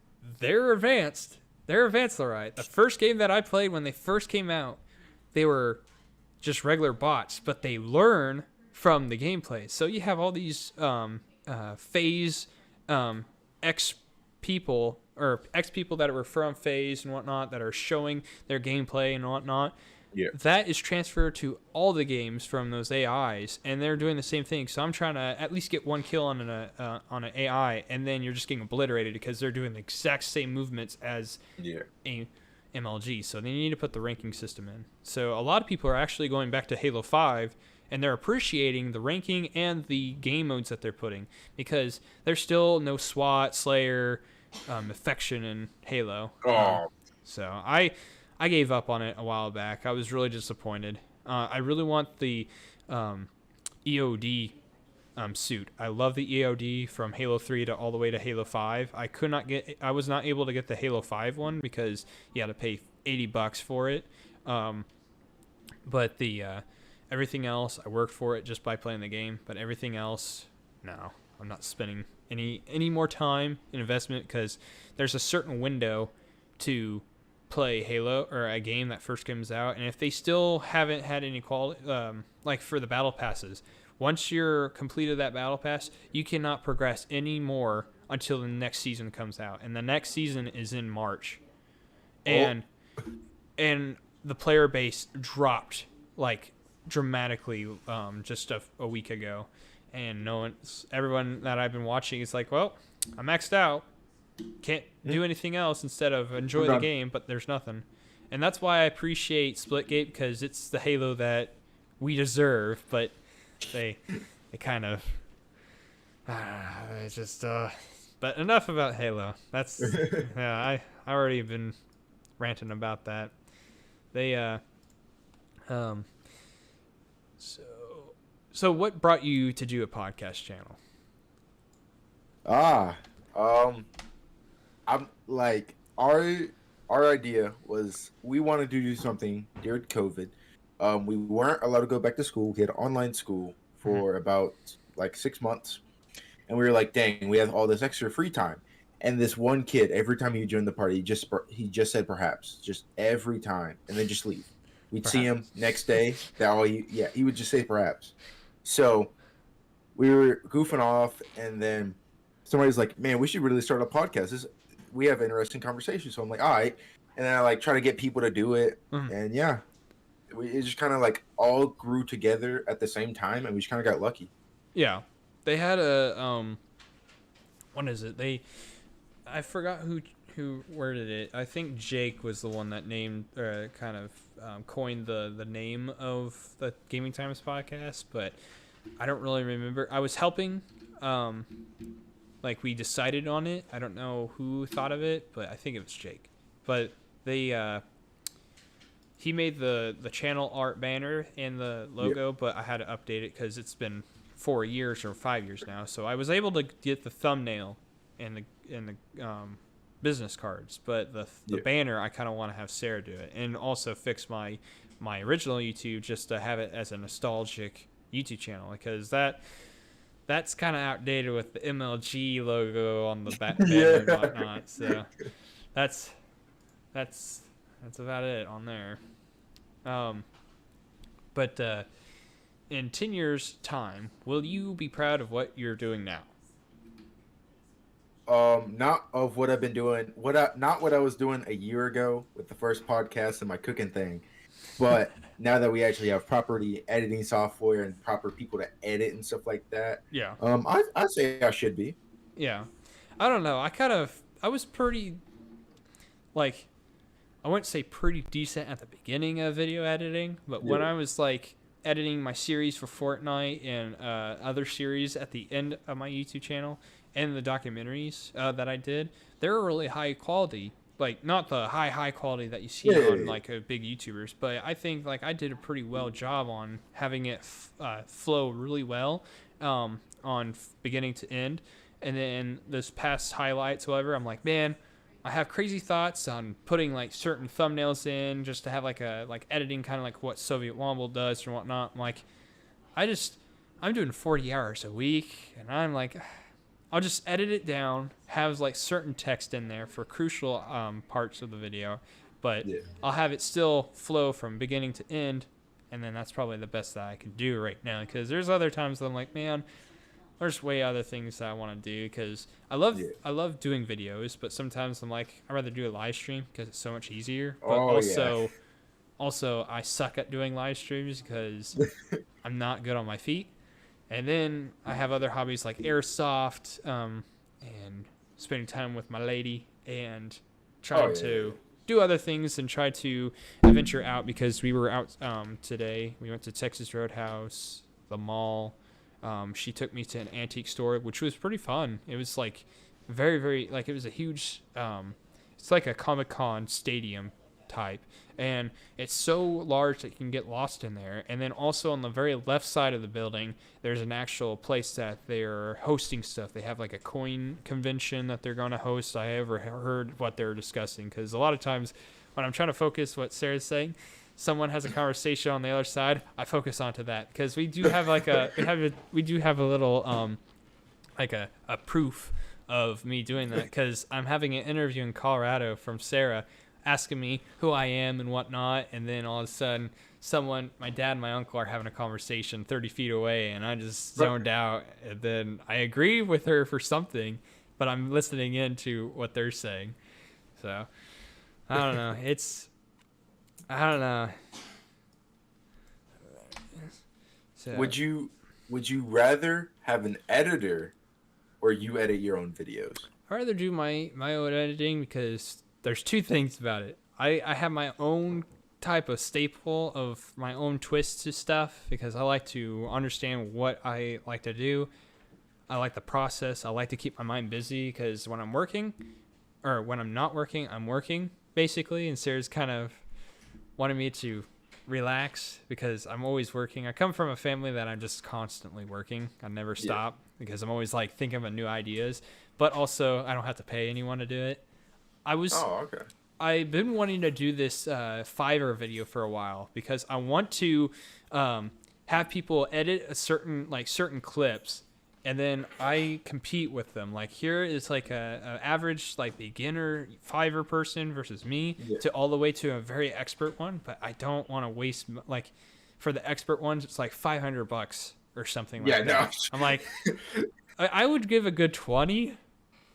S1: advanced. They're advanced, all right. The first game that I played when they first came out, they were just regular bots, but they learn from the gameplay. So you have all these FaZe X people that were from FaZe and whatnot that are showing their gameplay and whatnot. Yeah. That is transferred to all the games from those AIs, and they're doing the same thing. So I'm trying to at least get one kill on an AI, and then you're just getting obliterated because they're doing the exact same movements as a MLG. So they need to put the ranking system in. So a lot of people are actually going back to Halo 5, and they're appreciating the ranking and the game modes that they're putting, because there's still no SWAT, Slayer, Affection in Halo. So I gave up on it a while back. I was really disappointed. I really want the EOD suit. I love the EOD from Halo 3 to all the way to Halo 5. I was not able to get the Halo 5 one because you had to pay $80 for it. But the everything else, I worked for it just by playing the game. But everything else, no, I'm not spending any more time and investment, because there's a certain window to play Halo or a game that first comes out, and if they still haven't had any quality, like for the battle passes, once you're completed that battle pass, you cannot progress anymore until the next season comes out, and the next season is in March. And the player base dropped like dramatically just a week ago, and everyone that I've been watching is like, well, I'm maxed out, can't do anything else instead of enjoy the game, but there's nothing. And that's why I appreciate Splitgate, because it's the Halo that we deserve, but they kind of it's just but enough about Halo. That's I already been ranting about that. They so what brought you to do a podcast channel?
S2: I'm like, our idea was we wanted to do something during COVID. We weren't allowed to go back to school. We had online school for about like 6 months, and we were like, dang, we have all this extra free time. And this one kid, every time he joined the party, he just said perhaps, just every time, and then just leave. We'd see him next day. He would just say perhaps. So we were goofing off, and then somebody's like, man, we should really start a podcast. We have interesting conversations. So I'm like, all right. And then I like try to get people to do it. And it just kind of like all grew together at the same time, and we just kind of got lucky.
S1: Yeah. They had a, what is it? I forgot who worded it. I think Jake was the one that named, coined the name of the Gaming Times podcast, but I don't really remember. I was helping, we decided on it. I don't know who thought of it, but I think it was Jake. But he made the channel art banner and the logo, but I had to update it because it's been 4 years or 5 years now. So I was able to get the thumbnail and the business cards, but the banner I kind of want to have Sarah do it, and also fix my original YouTube just to have it as a nostalgic YouTube channel, because that's kind of outdated with the MLG logo on the back banner and whatnot. So that's about it on there. But in 10 years' time, will you be proud of what you're doing now?
S2: Not of what I've been doing. Not what I was doing a year ago with the first podcast and my cooking thing. But now that we actually have property editing software and proper people to edit and stuff like that,
S1: Yeah.
S2: I say I should be.
S1: Yeah. I don't know. I was pretty, like, I wouldn't say pretty decent at the beginning of video editing, but when I was like editing my series for Fortnite and other series at the end of my YouTube channel and the documentaries that I did, they were really high quality. Like, not the high quality that you see on like big YouTubers, but I think like I did a pretty well job on having it flow really well beginning to end. And then this past highlights, however, I'm like, man, I have crazy thoughts on putting like certain thumbnails in just to have like editing kind of like what Soviet Womble does or whatnot. I'm like, I'm doing 40 hours a week, and I'm like, I'll just edit it down, have like certain text in there for crucial parts of the video, but I'll have it still flow from beginning to end, and then that's probably the best that I can do right now, because there's other times that I'm like, man, there's way other things that I want to do, because I love doing videos, but sometimes I'm like, I'd rather do a live stream because it's so much easier. But also I suck at doing live streams because I'm not good on my feet. And then I have other hobbies like Airsoft and spending time with my lady and trying to do other things and try to venture out, because we were out today. We went to Texas Roadhouse, the mall. She took me to an antique store, which was pretty fun. It was like very, very, like it was a huge, it's like a Comic-Con stadium type. And it's so large that you can get lost in there. And then also on the very left side of the building, there's an actual place that they're hosting stuff. They have like a coin convention that they're going to host. I ever heard what they're discussing, because a lot of times when I'm trying to focus what Sarah's saying, someone has a conversation on the other side, I focus onto that, because we do have like a little like a proof of me doing that, because I'm having an interview in Colorado from Sarah asking me who I am and whatnot, and then all of a sudden my dad and my uncle are having a conversation 30 feet away, and I just zoned out, and then I agree with her for something, but I'm listening in to what they're saying. So I don't know. I don't know. So,
S2: Would you rather have an editor or you edit your own videos?
S1: I'd rather do my own editing, because there's two things about it. I have my own type of staple of my own twists to stuff, because I like to understand what I like to do. I like the process. I like to keep my mind busy, because when I'm working, or when I'm not working, I'm working, basically. And Sarah's kind of wanted me to relax, because I'm always working. I come from a family that I'm just constantly working. I never stop, because I'm always like thinking of new ideas, but also I don't have to pay anyone to do it. I've been wanting to do this Fiverr video for a while, because I want to have people edit certain clips, and then I compete with them. Like, here is like a average like beginner Fiverr person versus me, to all the way to a very expert one. But I don't want to waste, like, for the expert ones, it's like $500 or something like that. No. I'm like, I would give a good $20.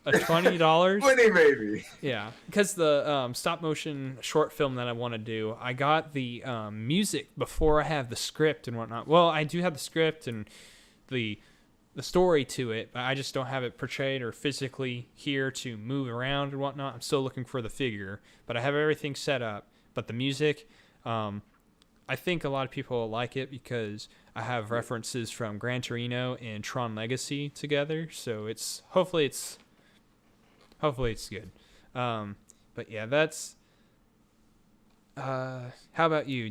S1: $20.
S2: 20 maybe.
S1: Yeah, because the stop motion short film that I want to do, I got the music before I have the script and whatnot. Well, I do have the script and the story to it, but I just don't have it portrayed or physically here to move around and whatnot. I'm still looking for the figure, but I have everything set up. But the music, I think a lot of people will like it, because I have references from Gran Torino and Tron Legacy together. So hopefully it's good. But yeah, that's. How about you?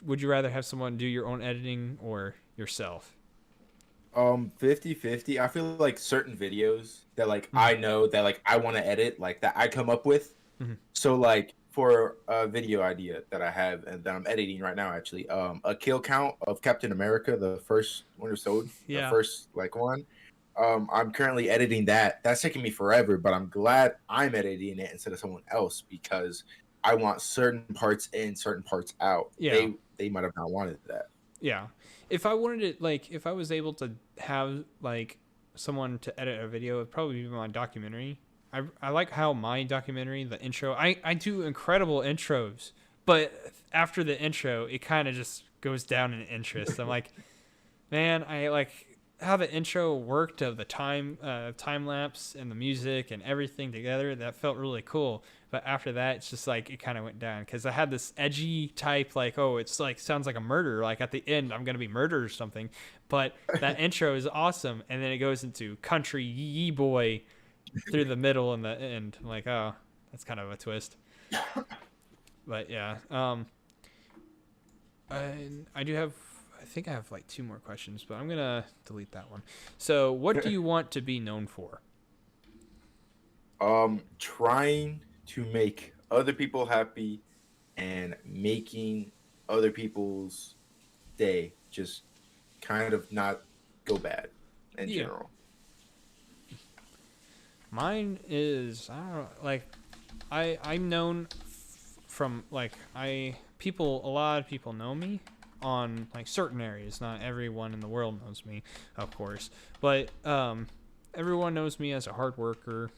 S1: Would you rather have someone do your own editing or yourself?
S2: 50-50. I feel like certain videos that like I know that like I want to edit, like that I come up with. So like for a video idea that I have and that I'm editing right now, actually, a kill count of Captain America, the first Winter Soldier, the first like one. I'm currently editing that. That's taking me forever, but I'm glad I'm editing it instead of someone else, because I want certain parts in, certain parts out. Yeah. They might have not wanted that.
S1: Yeah. If I wanted it, like, if I was able to have like someone to edit a video, it'd probably be my documentary. I like how my documentary, the intro, I do incredible intros, But after the intro, it kind of just goes down in interest. I'm like, man, I like how the intro worked of the time lapse and the music and everything together. That felt really cool. But after that, it's just like it kind of went down because I had this edgy type, like, oh, it's like sounds like a murder. Like at the end, I'm gonna be murdered or something. But that intro is awesome, and then it goes into country yee boy through the middle and the end. I'm like, oh, that's kind of a twist. But yeah, I do have. I think I have like 2 more questions, but I'm gonna delete that one. So, what do you want to be known for?
S2: Trying to make other people happy and making other people's day just kind of not go bad in general.
S1: Mine is, I don't know, like I'm known from like a lot of people know me on like certain areas. Not everyone in the world knows me, of course, but everyone knows me as a hard worker.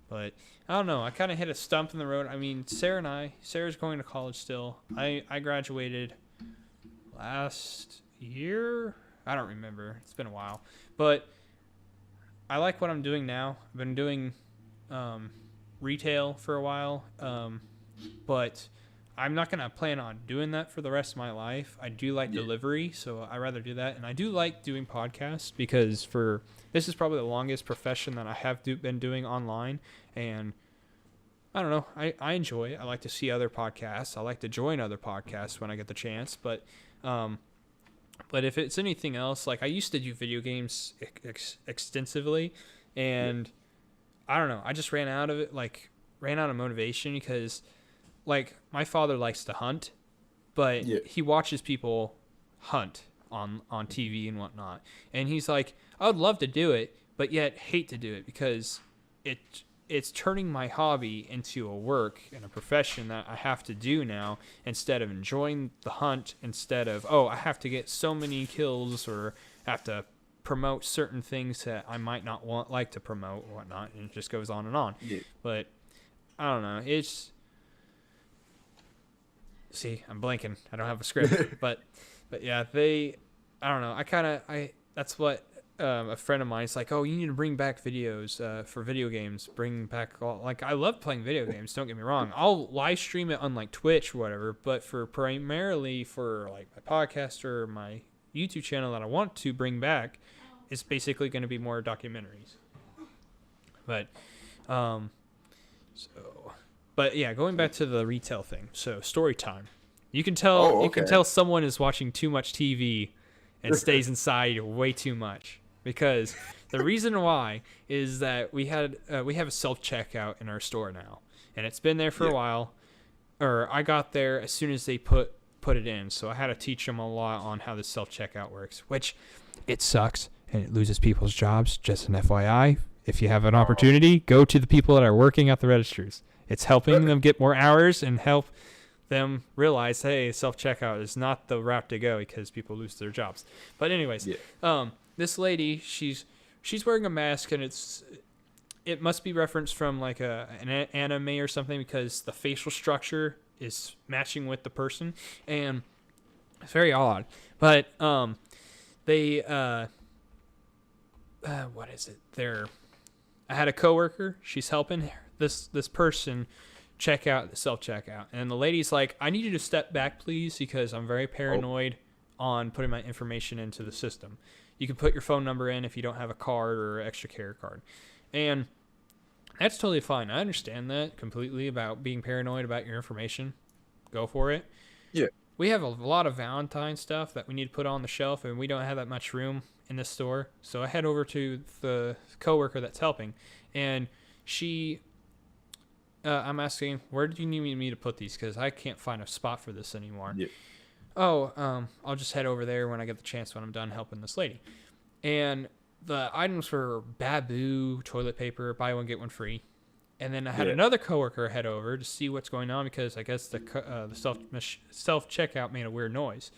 S1: But I don't know, I kind of hit a stump in the road. I mean, Sarah's going to college still. I graduated last year. I don't remember. It's been a while, but I like what I'm doing now. I've been doing retail for a while, but I'm not going to plan on doing that for the rest of my life. I do like delivery, so I rather do that. And I do like doing podcasts because this is probably the longest profession that I have been doing online. And I don't know, I enjoy it. I like to see other podcasts. I like to join other podcasts when I get the chance. But if it's anything else, like I used to do video games extensively, and I don't know, I just ran out of it, ran out of motivation because like my father likes to hunt, but he watches people hunt on TV and whatnot. And he's like, I would love to do it, but yet hate to do it because it's turning my hobby into a work and a profession that I have to do now instead of enjoying the hunt, instead of, oh, I have to get so many kills or have to promote certain things that I might not like to promote or whatnot. And it just goes on and on. Yeah. But I don't know. See, I'm blanking. I don't have a script, but yeah, I don't know. That's what a friend of mine is like, oh, you need to bring back videos for video games. Bring back I love playing video games. Don't get me wrong. I'll live stream it on like Twitch or whatever, but primarily for like my podcast or my YouTube channel that I want to bring back, it's basically going to be more documentaries. But, But yeah, going back to the retail thing. So story time. You can tell you can tell someone is watching too much TV and stays inside way too much, because the reason why is that we have a self-checkout in our store now, and it's been there for a while. Or I got there as soon as they put it in, so I had to teach them a lot on how the self-checkout works, which it sucks and it loses people's jobs. Just an FYI, if you have an opportunity, go to the people that are working at the registers. It's helping them get more hours and help them realize, hey, self-checkout is not the route to go because people lose their jobs. But anyways, this lady, she's wearing a mask, and it must be referenced from like an anime or something, because the facial structure is matching with the person, and it's very odd. But they what is it? I had a coworker. She's helping this person check out the self-checkout, and the lady's like, I need you to step back, please, because I'm very paranoid on putting my information into the system. You can put your phone number in if you don't have a card or extra care card, and that's totally fine. I understand that completely about being paranoid about your information. Go for it.
S2: Yeah.
S1: We have a lot of Valentine stuff that we need to put on the shelf, and we don't have that much room in the store. So I head over to the coworker that's helping, and I'm asking, where do you need me to put these? Because I can't find a spot for this anymore. Yeah. I'll just head over there when I get the chance, when I'm done helping this lady. And the items were Babu, toilet paper, buy one, get one free. And then I had another coworker head over to see what's going on, because I guess the self-checkout made a weird noise.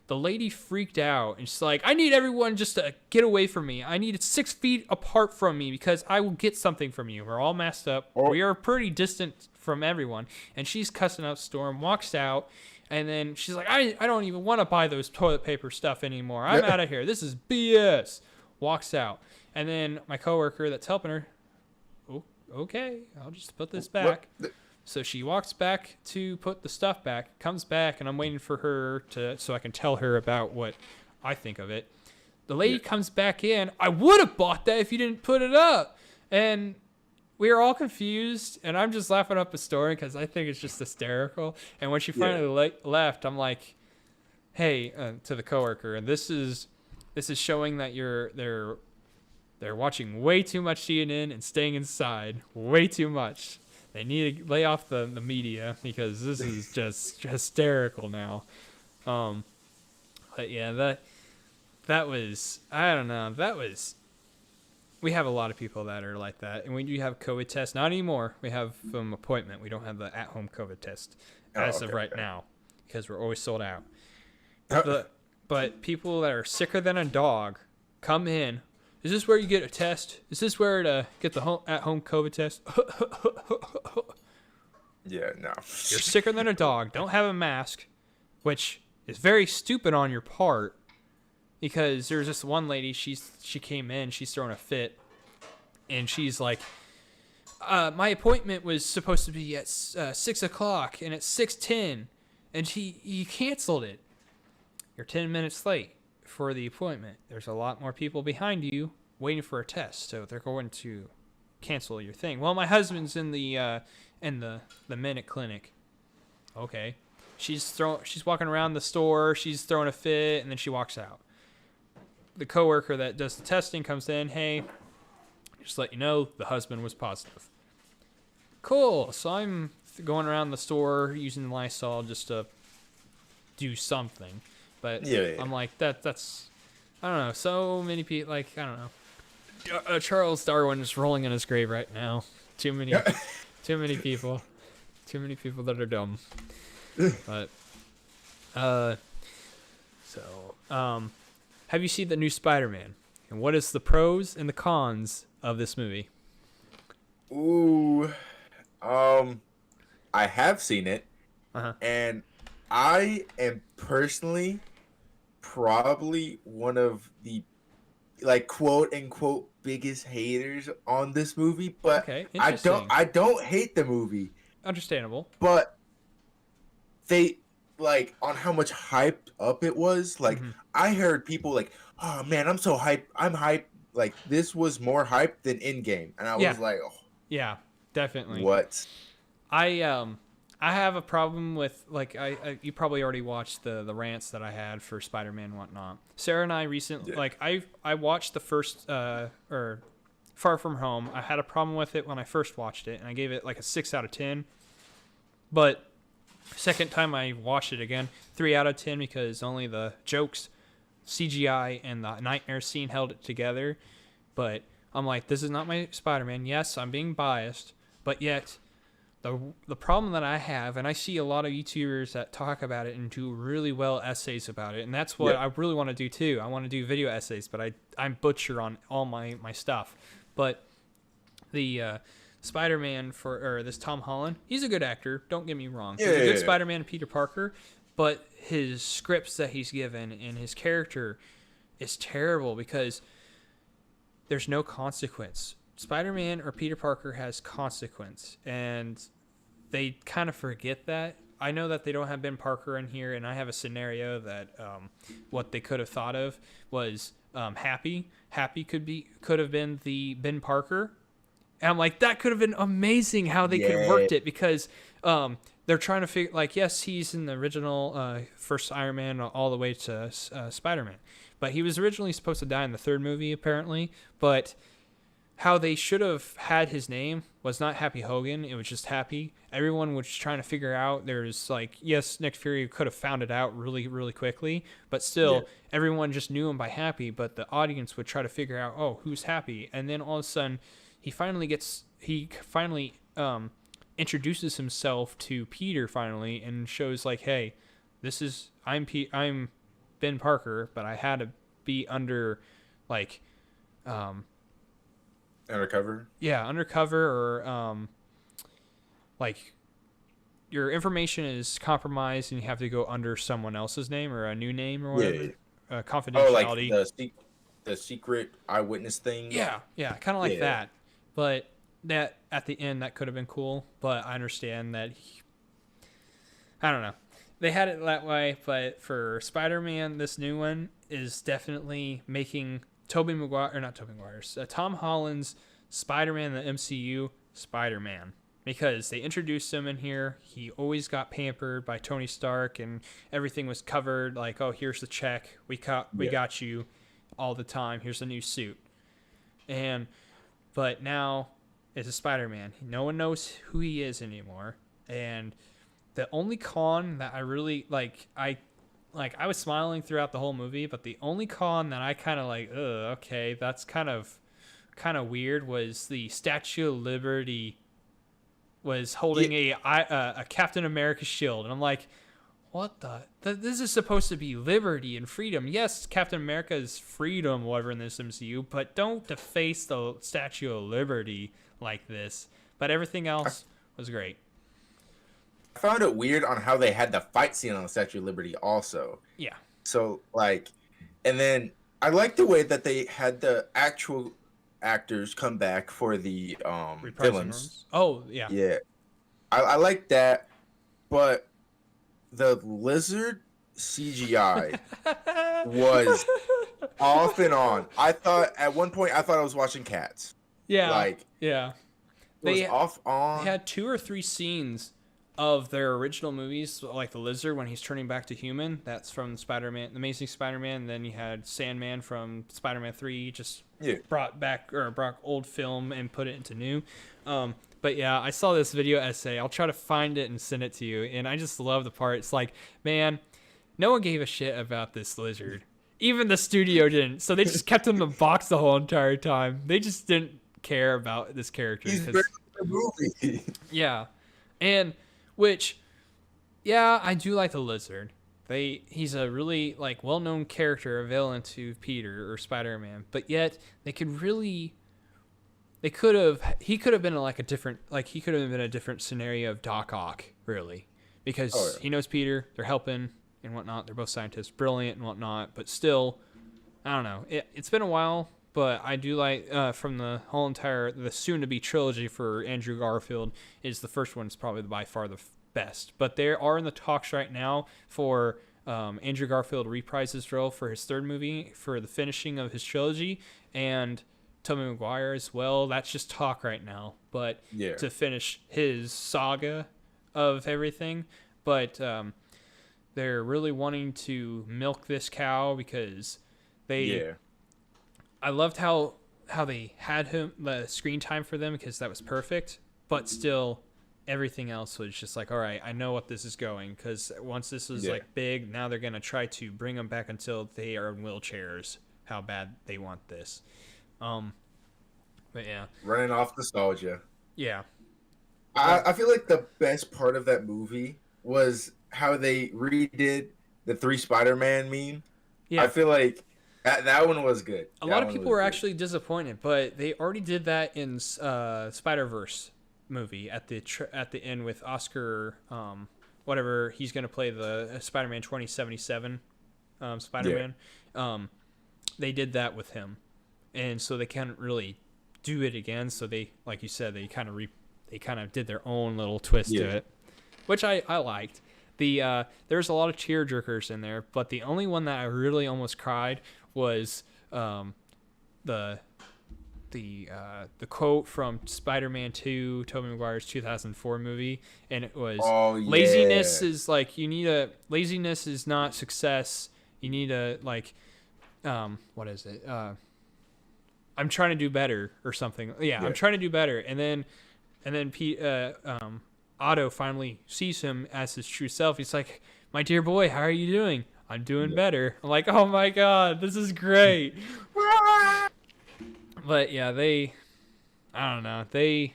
S1: The lady freaked out, and she's like, I need everyone just to get away from me. I need it 6 feet apart from me, because I will get something from you. We're all masked up. We are pretty distant from everyone. And she's cussing out Storm, walks out, and then she's like, I don't even want to buy those toilet paper stuff anymore. I'm out of here. This is BS. Walks out. And then my coworker that's helping her, oh, okay, I'll just put this back. So she walks back to put the stuff back, comes back, and I'm waiting for her so I can tell her about what I think of it. The lady comes back in. I would have bought that if you didn't put it up. And we were all confused, and I'm just laughing up a story because I think it's just hysterical. And when she finally left, I'm like, hey, to the coworker, and this is showing that they're watching way too much CNN and staying inside way too much. They need to lay off the media because this is just hysterical now. But yeah, that was, I don't know, we have a lot of people that are like that. And when you have COVID tests, not anymore, we have appointment. We don't have the at-home COVID test as of right now because we're always sold out. But people that are sicker than a dog come in. Is this where you get a test? Is this where to get the at-home COVID test?
S2: Yeah, no.
S1: You're sicker than a dog. Don't have a mask, which is very stupid on your part. Because there's this one lady, she came in, she's throwing a fit, and she's like, my appointment was supposed to be at 6 o'clock, and it's 6:10, and he canceled it. You're 10 minutes late for the appointment. There's a lot more people behind you waiting for a test, so they're going to cancel your thing. Well, my husband's in the minute clinic. Okay. She's walking around the store, she's throwing a fit, and then she walks out. The coworker that does the testing comes in. Hey, just let you know, the husband was positive. Cool. So I'm going around the store using Lysol just to do something. But I'm like, that's, I don't know. So many people, like, I don't know. Charles Darwin is rolling in his grave right now. Too many people. Too many people that are dumb. But, have you seen the new Spider-Man? And what is the pros and the cons of this movie?
S2: Ooh, I have seen it, and I am personally probably one of the, like, quote unquote biggest haters on this movie. But I don't hate the movie.
S1: Understandable.
S2: But they, like, on how much hyped up it was, like, I heard people like, oh man, I'm so hyped, I'm hyped, like, this was more hyped than Endgame, and I was like, oh,
S1: yeah, definitely.
S2: What?
S1: I have a problem with, like, you probably already watched the rants that I had for Spider-Man and whatnot. Sarah and I recently, like, I watched the first or Far From Home. I had a problem with it when I first watched it, and I gave it like a 6 out of 10. But second time I watched it again, 3 out of 10 because only the jokes, CGI, and the nightmare scene held it together. But I'm like, this is not my Spider-Man. Yes, I'm being biased, but yet the problem that I have, and I see a lot of YouTubers that talk about it and do really well essays about it, and that's what I really want to do too. I want to do video essays, but I'm butcher on all my stuff. But the Spider-Man or this Tom Holland, he's a good actor. Don't get me wrong. He's a good Spider-Man and Peter Parker, but his scripts that he's given and his character is terrible because there's no consequence. Spider-Man or Peter Parker has consequence, and they kind of forget that. I know that they don't have Ben Parker in here, and I have a scenario that what they could have thought of was Happy. Happy could have been the Ben Parker. And I'm like, that could have been amazing how they could have worked it because they're trying to figure, like, yes, he's in the original first Iron Man all the way to Spider-Man. But he was originally supposed to die in the third movie, apparently. But how they should have had his name was not Happy Hogan. It was just Happy. Everyone was trying to figure out. There's like, yes, Nick Fury could have found it out really, really quickly. But still, everyone just knew him by Happy. But the audience would try to figure out, oh, who's Happy? And then all of a sudden, he finally introduces himself to Peter finally and shows like, hey, I'm Ben Parker, but I had to be under like
S2: undercover.
S1: Yeah, undercover or like your information is compromised and you have to go under someone else's name or a new name or whatever.
S2: Yeah. Oh, like
S1: Confidentiality.
S2: the secret eyewitness thing.
S1: Yeah, kind of like
S2: Yeah.
S1: that. But that at the end that could have been cool. But I understand that. I don't know. They had it that way, but for Spider-Man, this new one is definitely making Tom Holland's Spider-Man in the MCU Spider-Man. Because they introduced him in here. He always got pampered by Tony Stark and everything was covered. Like, oh, here's the check. We got you all the time. Here's a new suit. But now it's a Spider-Man. No one knows who he is anymore. And the only con that I really I was smiling throughout the whole movie, but the only con that I kind of okay, that's kind of weird was the Statue of Liberty was holding a Captain America shield, and I'm like, what this is supposed to be liberty and freedom. Yes, Captain America is freedom, whatever, in this MCU, but don't deface the Statue of Liberty like this. But everything else was great.
S2: I found it weird on how they had the fight scene on the Statue of Liberty also.
S1: Yeah.
S2: So, and then I like the way that they had the actual actors come back for the villains.
S1: Oh, yeah.
S2: Yeah. I like that, but the lizard CGI was off and on. At one point I thought I was watching Cats.
S1: Yeah.
S2: It was off on.
S1: They had 2 or 3 scenes of their original movies, like the lizard when he's turning back to human. That's from Spider-Man, The Amazing Spider-Man. And then you had Sandman from Spider-Man 3, just brought old film and put it into new. But yeah, I saw this video essay. I'll try to find it and send it to you. And I just love the part. It's like, man, no one gave a shit about this lizard. Even the studio didn't. So they just kept him in the box the whole entire time. They just didn't care about this character.
S2: He's barely in the movie.
S1: Yeah. And I do like the lizard. He's a really well-known character, a villain to Peter or Spider-Man, but yet he could have been a different scenario of Doc Ock, really, because he knows Peter, they're helping and whatnot. They're both scientists, brilliant and whatnot, but still, I don't know. It's been a while, but I do like from the soon-to-be trilogy for Andrew Garfield is the first one is probably by far the best. But they are in the talks right now for Andrew Garfield reprise his role for his third movie for the finishing of his trilogy, and Tobey Maguire as well. That's just talk right now, but to finish his saga of everything. But they're really wanting to milk this cow because I loved how they had the screen time for them because that was perfect, but still everything else was just like, all right, I know what this is going, because once this was big, now they're going to try to bring them back until they are in wheelchairs, how bad they want this. But yeah.
S2: Running off nostalgia.
S1: Yeah.
S2: I feel like the best part of that movie was how they redid the 3 Spider-Man meme. Yeah. I feel like that one was good.
S1: A lot of people were actually disappointed, but they already did that in Spider-Verse movie at the end with Oscar, whatever, he's going to play the Spider-Man 2077 Spider-Man. They did that with him, and so they can't really do it again. So they, like you said, they kind of did their own little twist to it, which I liked. There's a lot of tearjerkers in there, but the only one that I really almost cried was the quote from Spider-Man 2, Tobey Maguire's 2004 movie, and it was laziness is laziness is not success. You need to what is it? I'm trying to do better or something. I'm trying to do better, and then Otto finally sees him as his true self. He's like, "My dear boy, how are you doing?" "I'm doing better." I'm like, "Oh my god, this is great." But yeah, I don't know. They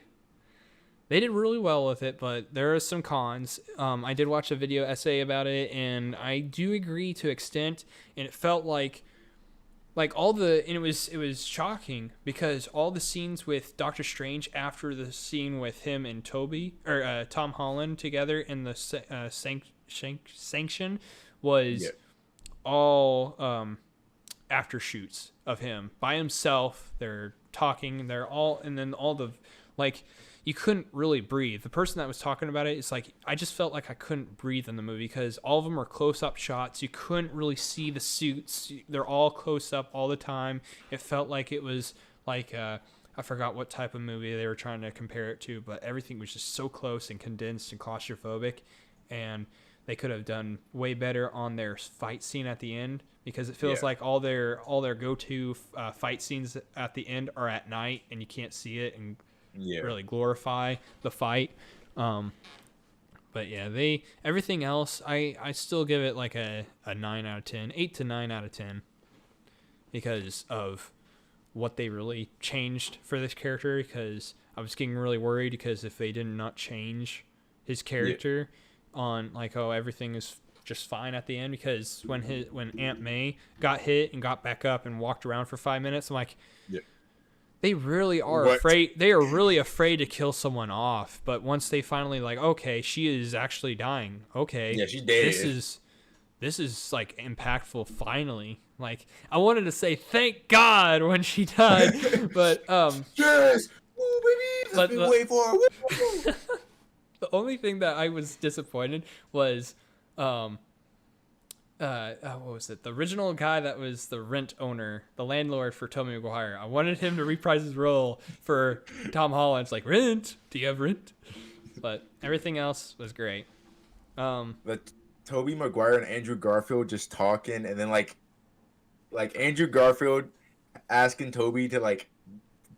S1: did really well with it, but there are some cons. I did watch a video essay about it, and I do agree to extent, and it felt like like and it was shocking because all the scenes with Doctor Strange after the scene with him and Tom Holland together in the sanction was all after shoots of him by himself. They're talking, and then all the, like, you couldn't really breathe. The person that was talking about it is like, I just felt like I couldn't breathe in the movie because all of them are close-up shots. You couldn't really see the suits. They're all close up all the time. It felt like it was like, I forgot what type of movie they were trying to compare it to, but everything was just so close and condensed and claustrophobic. And they could have done way better on their fight scene at the end, because it feels like all their go-to fight scenes at the end are at night and you can't see it and really glorify the fight. But yeah, everything else, I still give it like a 9 out of 10, 8 to 9 out of 10, because of what they really changed for this character. Because I was getting really worried, because if they did not change his character on like, oh, everything is just fine at the end, because when Aunt May got hit and got back up and walked around for 5 minutes, I'm like, they really are afraid. They are really afraid to kill someone off. But once they finally like, okay, she is actually dying. Okay,
S2: yeah, she did.
S1: This is like impactful. Finally, like, I wanted to say thank God when she died, but
S2: yes, ooh, baby, let's wait for her.
S1: The only thing that I was disappointed was, what was it? The original guy that was the rent owner, the landlord for Tobey Maguire. I wanted him to reprise his role for Tom Holland. It's like, rent? Do you have rent? But everything else was great.
S2: But Tobey Maguire and Andrew Garfield just talking, and then like Andrew Garfield asking Tobey to like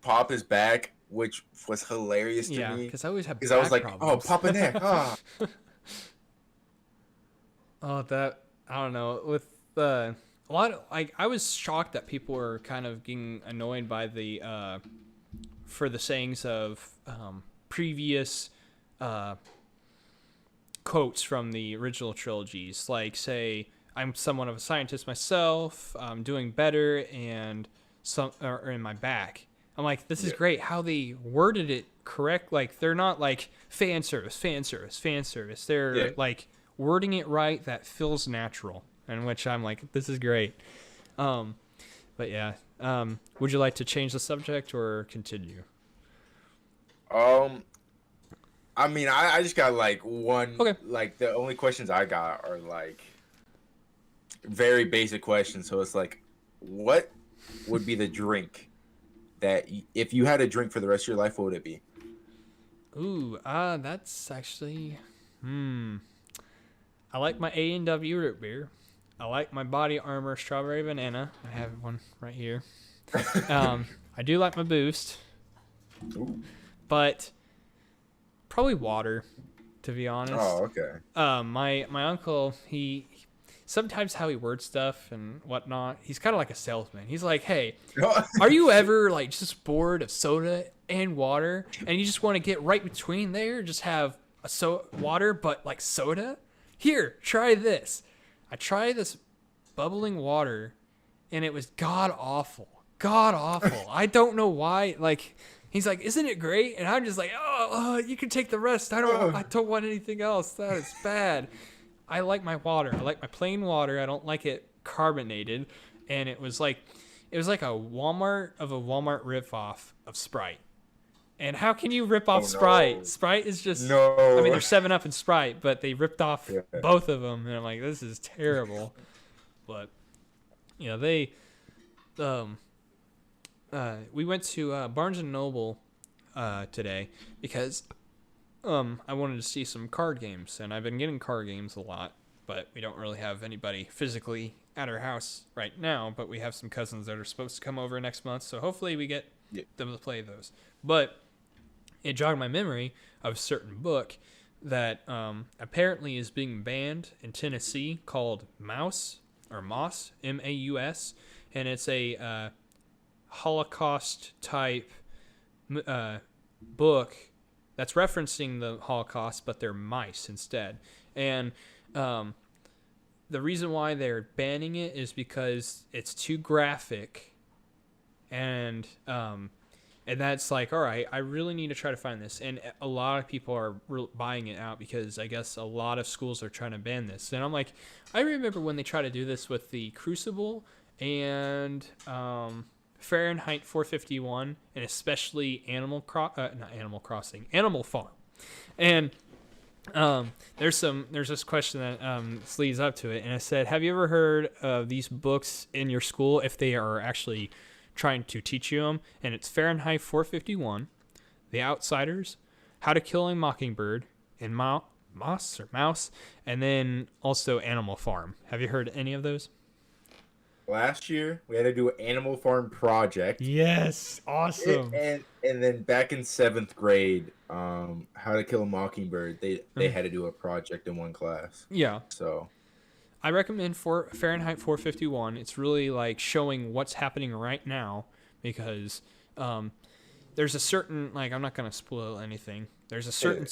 S2: pop his back, which was hilarious to me.
S1: Yeah, because I always have back
S2: I was like,
S1: problems.
S2: oh, pop a neck. Ah.
S1: Oh, that, I don't know. With a lot of, like, I was shocked that people were kind of getting annoyed by for the sayings of previous quotes from the original trilogies. Like, say, I'm somewhat of a scientist myself, I'm doing better, and or in my back. I'm like, this is great how they worded it correct. Like, they're not like fan service. They're like wording it right that feels natural, and which I'm like, this is great. But yeah, would you like to change the subject or continue?
S2: I mean, I just got like one.
S1: Okay.
S2: Like, the only questions I got are like very basic questions. So it's like, what would be the drink that if you had a drink for the rest of your life, what would it be?
S1: Ooh, that's actually, I like my A&W root beer. I like my Body Armor strawberry banana. I have one right here. I do like my Boost.
S2: Ooh.
S1: But probably water, to be honest.
S2: Oh, okay.
S1: My uncle, he sometimes how he words stuff and whatnot, he's kind of like a salesman. He's like, hey, are you ever like just bored of soda and water, and you just want to get right between there, just have water but like soda? Here, try this. I tried this bubbling water, and it was god awful. I don't know why. Like, he's like, isn't it great? And I'm just like, oh, you can take the rest. I don't want anything else. That is bad. I like my water. I like my plain water. I don't like it carbonated. And it was like a Walmart ripoff of Sprite. And how can you rip off Sprite?
S2: No.
S1: Sprite is just,
S2: no.
S1: I mean, there's 7-Up and Sprite, but they ripped off both of them. And I'm like, this is terrible. But, you know, we went to Barnes & Noble today because I wanted to see some card games, and I've been getting card games a lot, but we don't really have anybody physically at our house right now, but we have some cousins that are supposed to come over next month, so hopefully we get them to play those. But it jogged my memory of a certain book that apparently is being banned in Tennessee called Mouse, M-A-U-S, and it's a Holocaust type book that's referencing the Holocaust, but they're mice instead. And the reason why they're banning it is because it's too graphic, and that's like, all right, I really need to try to find this, and a lot of people are buying it out because I guess a lot of schools are trying to ban this, and I'm like, I remember when they tried to do this with the Crucible and Fahrenheit 451, and especially Animal Farm, and there's this question that leads up to it, and it said, have you ever heard of these books in your school if they are actually trying to teach you them? And it's Fahrenheit 451, The Outsiders, How to Kill a Mockingbird, and Mouse, and then also Animal Farm. Have you heard any of those?
S2: Last year, we had to do an Animal Farm project.
S1: Yes, awesome.
S2: And then back in 7th grade, How to Kill a Mockingbird, they had to do a project in one class.
S1: Yeah.
S2: So
S1: I recommend Fahrenheit 451. It's really like showing what's happening right now because there's a certain, like, I'm not going to spoil anything. There's a certain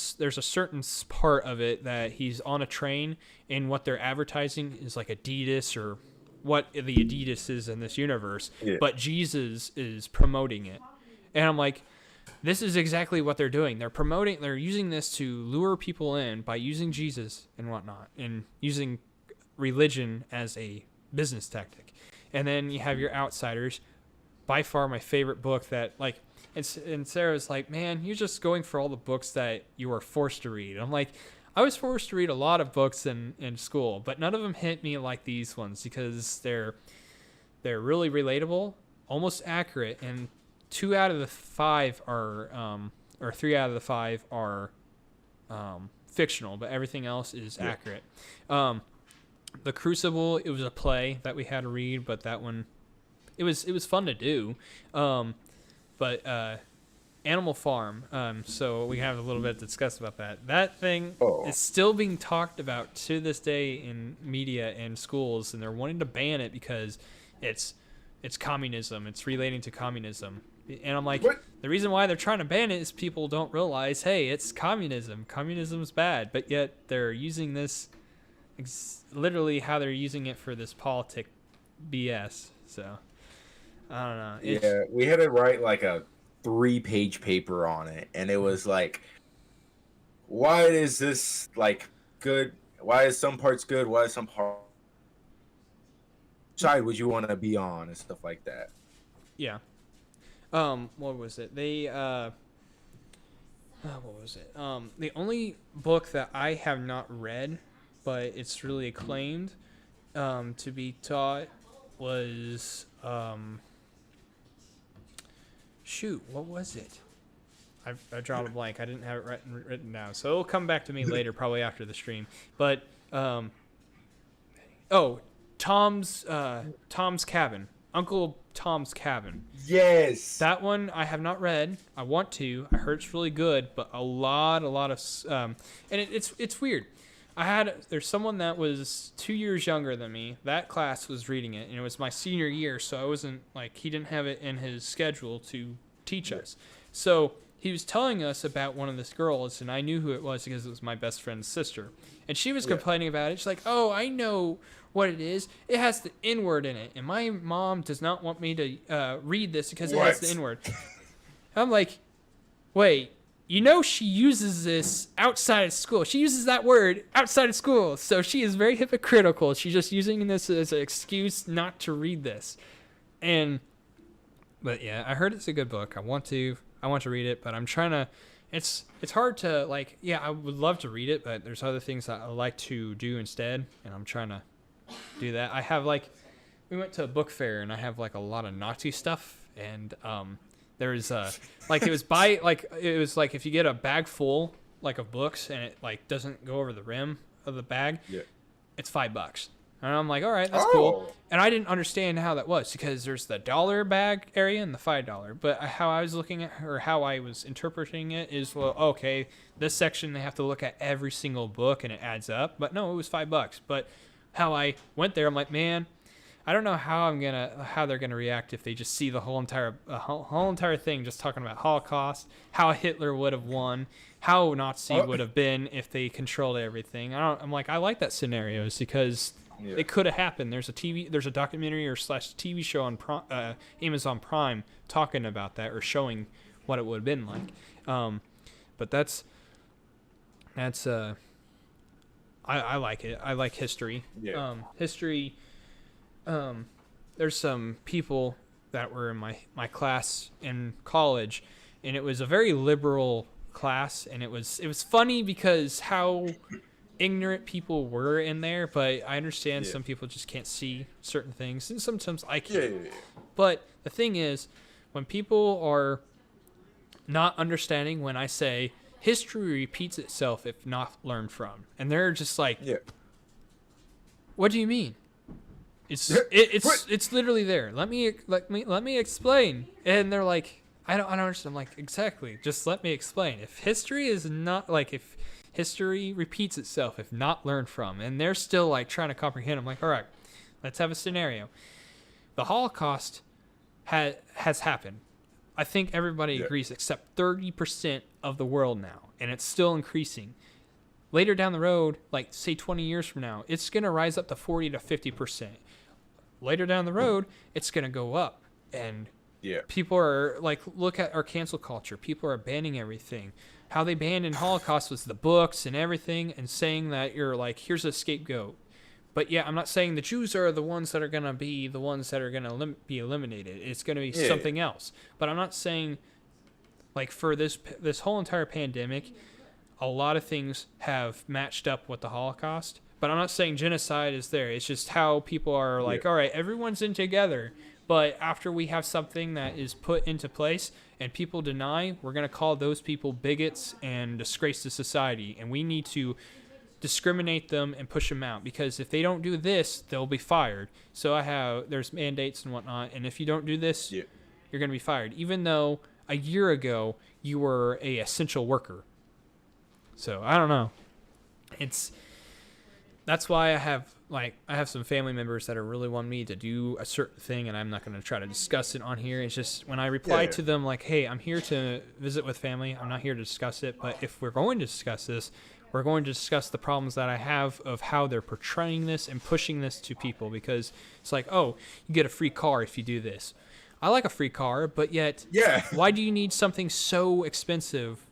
S1: part of it that he's on a train, and what they're advertising is like Adidas or what the Adidas is in this universe, but Jesus is promoting it. And I'm like, this is exactly what they're doing. They're using this to lure people in by using Jesus and whatnot, and using religion as a business tactic. And then you have your Outsiders, by far my favorite book that, like, and Sarah's like, man, you're just going for all the books that you were forced to read. I'm like, I was forced to read a lot of books in school, but none of them hit me like these ones because they're really relatable, almost accurate, and 2 out of the 5 are or 3 out of the 5 are fictional, but everything else is accurate. The Crucible, it was a play that we had to read, but that one, it was fun to do. But Animal Farm, so we have a little bit to discuss about that. That thing is still being talked about to this day in media and schools, and they're wanting to ban it because it's communism. It's relating to communism. And I'm like, what? The reason why they're trying to ban it is people don't realize, hey, it's communism. Communism's bad, but yet they're using this, literally how they're using it for this politic BS. So, I don't know.
S2: Yeah, we had to write like a 3-page paper on it, and it was like, why is this like good? Why is some parts good? Why is some part side would you want to be on and stuff like that?
S1: Yeah. What was it? What was it? The only book that I have not read, but it's really acclaimed, to be taught was, shoot, what was it? I drawn a blank. I didn't have it written down, so it'll come back to me later, probably after the stream. But Tom's Cabin, Uncle Tom's Cabin.
S2: Yes,
S1: that one I have not read. I want to. I heard it's really good, but a lot of and it's weird. There's someone that was 2 years younger than me. That class was reading it, and it was my senior year, so I wasn't like, he didn't have it in his schedule to teach us. So he was telling us about one of these girls, and I knew who it was because it was my best friend's sister. And she was complaining about it. She's like, oh, I know what it is. It has the N-word in it, and my mom does not want me to read this because it has the N-word. I'm like, wait, you know she uses this outside of school. She uses that word outside of school, so she is very hypocritical. She's just using this as an excuse not to read this. But yeah, I heard it's a good book. I want to read it, but I'm trying to. It's hard to, like, yeah, I would love to read it, but there's other things that I like to do instead, and I'm trying to do that. I have, like, we went to a book fair, and I have, like, a lot of Nazi stuff, and there's like, it was if you get a bag full, like, of books, and it, like, doesn't go over the rim of the bag, it's $5. And I'm like, all right, that's cool. And I didn't understand how that was because there's the $1 bag area and the $5. But how I was looking at, or how I was interpreting it is, well, okay, this section they have to look at every single book and it adds up. But no, it was $5. But how I went there, I'm like, man, I don't know how they're gonna react if they just see the whole entire thing just talking about Holocaust, how Hitler would have won, how Nazi would have been if they controlled everything. I'm like, I like that scenarios because
S2: Yeah.
S1: It could have happened. There's a documentary or / TV show on Amazon Prime talking about that or showing what it would have been like. But that's I like it. I like history.
S2: Yeah.
S1: History. There's some people that were in my class in college, and it was a very liberal class, and it was funny because how ignorant people were in there, but I understand some people just can't see certain things, and sometimes I can.
S2: Yeah.
S1: But the thing is, when people are not understanding when I say history repeats itself if not learned from, and they're just like, what do you mean? It's literally there. Let me explain. And they're like, I don't understand. I'm like, exactly. Just let me explain. If history is not like, if history repeats itself if not learned from, and they're still like trying to comprehend. I'm like, all right, let's have a scenario. The Holocaust has happened. I think everybody agrees except 30% of the world now, and it's still increasing. Later down the road, like say 20 years from now, it's going to rise up to 40 to 50%. Later down the road, it's going to go up. And people are like, look at our cancel culture. People are banning everything. How they banned in Holocaust was the books and everything, and saying that you're like, here's a scapegoat. But yeah, I'm not saying the Jews are the ones that are going to be the ones that are going to be eliminated. It's going to be something else. But I'm not saying, like, for this whole entire pandemic, a lot of things have matched up with the Holocaust. But I'm not saying genocide is there. It's just how people are like, all right, everyone's in together. But after we have something that is put into place and people deny, we're going to call those people bigots and disgrace to society. And we need to discriminate them and push them out, because if they don't do this, they'll be fired. So there's mandates and whatnot. And if you don't do this, you're going to be fired, even though a year ago you were a essential worker. So I don't know. That's why I have some family members that are really want me to do a certain thing, and I'm not going to try to discuss it on here. It's just when I reply to them like, hey, I'm here to visit with family. I'm not here to discuss it. But if we're going to discuss this, we're going to discuss the problems that I have of how they're portraying this and pushing this to people, because it's like, oh, you get a free car if you do this. I like a free car, but yet why do you need something so expensive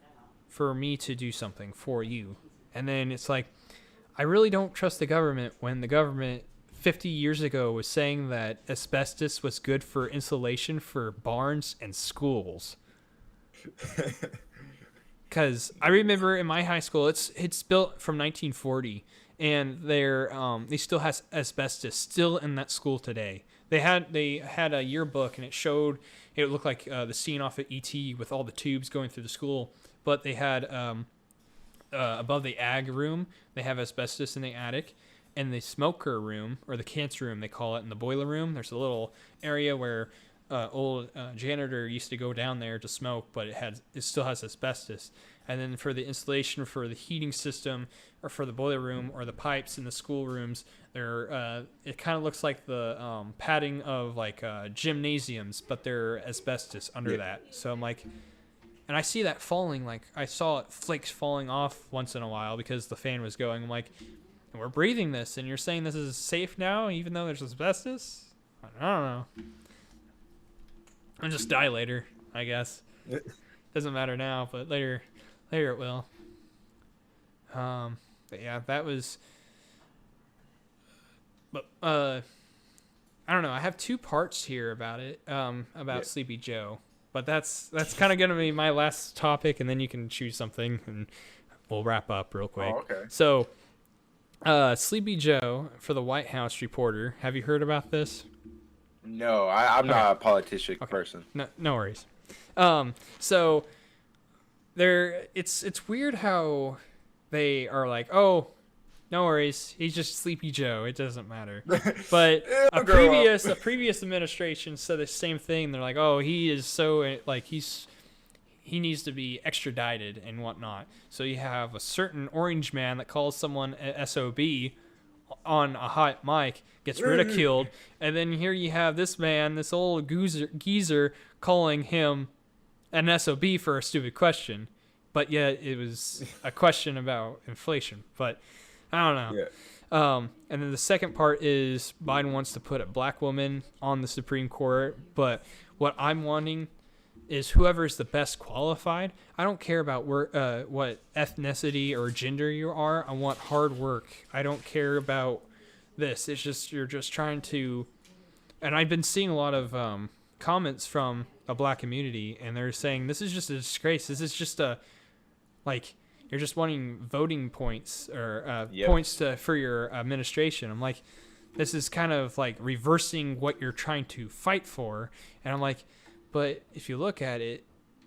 S1: for me to do something for you? And then it's like, I really don't trust the government when the government 50 years ago was saying that asbestos was good for insulation for barns and schools. Because I remember in my high school, it's built from 1940, and they still has asbestos still in that school today. They had a yearbook, and it looked like the scene off of E.T. with all the tubes going through the school, but they had above the ag room, they have asbestos in the attic, and the smoker room, or the cancer room they call it, in the boiler room, there's a little area where old janitor used to go down there to smoke, but it still has asbestos. And then for the installation for the heating system, or for the boiler room, or the pipes in the school rooms, it kind of looks like the padding of like gymnasiums, but they're asbestos under that. So I'm like, and I see that falling, like I saw flakes falling off once in a while because the fan was going. I'm like, we're breathing this, and you're saying this is safe now, even though there's asbestos? I don't know. I'll just die later, I guess. Doesn't matter now, but later it will. But yeah, that was. But I don't know. I have two parts here about it. About Sleepy Joe, but that's kind of gonna be my last topic, and then you can choose something, and we'll wrap up real quick.
S2: Oh, okay.
S1: So, Sleepy Joe for the White House reporter. Have you heard about this?
S4: No, I'm not a politician person.
S1: No worries. So it's weird how they are like, oh, no worries, he's just Sleepy Joe, it doesn't matter. But a previous administration said the same thing. They're like, oh, he is so like he needs to be extradited and whatnot. So you have a certain orange man that calls someone a SOB on a hot mic, gets ridiculed, and then here you have this man, this old geezer, calling him an SOB for a stupid question, but yet it was a question about inflation. But I don't know. And then the second part is Biden wants to put a black woman on the Supreme Court, but what I'm wanting is whoever's the best qualified. I don't care about what ethnicity or gender you are. I want hard work. I don't care about this. It's just you're just trying to. And I've been seeing a lot of comments from a black community, and they're saying this is just a disgrace. This is just you're just wanting voting points or points for your administration. I'm like, this is kind of like reversing what you're trying to fight for. And I'm like, but if you look at it,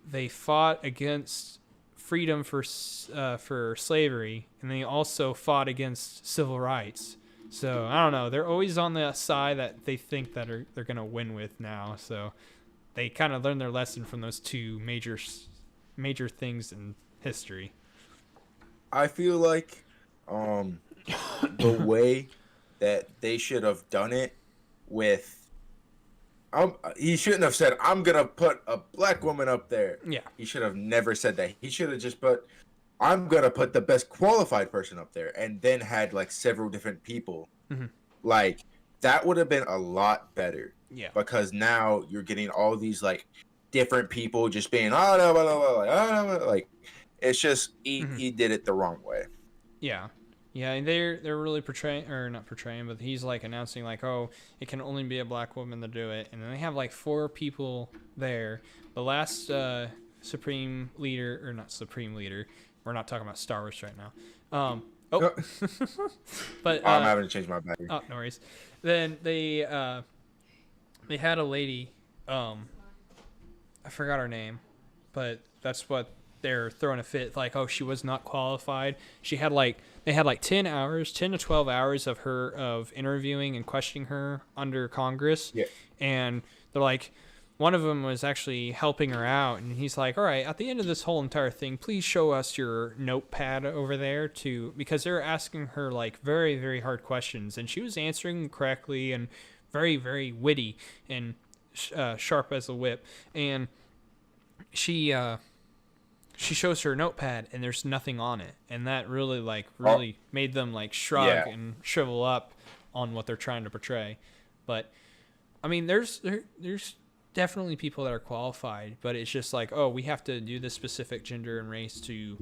S1: they fought against freedom for slavery, and they also fought against civil rights. So I don't know. They're always on the side that they think that they're gonna win with now. So they kind of learned their lesson from those two major things in history.
S2: I feel like the way that they should have done it with he shouldn't have said, I'm gonna put a black woman up there.
S1: Yeah.
S2: He should have never said that. He should have just put, I'm gonna put the best qualified person up there, and then had like several different people.
S1: Mm-hmm.
S2: Like that would have been a lot better.
S1: Yeah.
S2: Because now you're getting all these like different people just being like it's just he did it the wrong way.
S1: Yeah. Yeah, and they're really not portraying, but he's like announcing like, oh, it can only be a black woman to do it, and then they have like 4 people there. The last supreme leader, or not supreme leader, we're not talking about Star Wars right now. But
S2: I'm having to change my battery.
S1: Oh, no worries. Then they had a lady, I forgot her name, but that's what they're throwing a fit, like, oh, she was not qualified. They had like 10 to 12 hours of interviewing and questioning her under Congress.
S2: Yeah.
S1: And they're like, one of them was actually helping her out, and he's like, all right, at the end of this whole entire thing, please show us your notepad over there because they're asking her like very, very hard questions, and she was answering correctly and very, very witty and sharp as a whip. And she shows her notepad, and there's nothing on it, and that really made them like shrug and shrivel up on what they're trying to portray. But I mean, there's definitely people that are qualified, but it's just like, oh, we have to do this specific gender and race to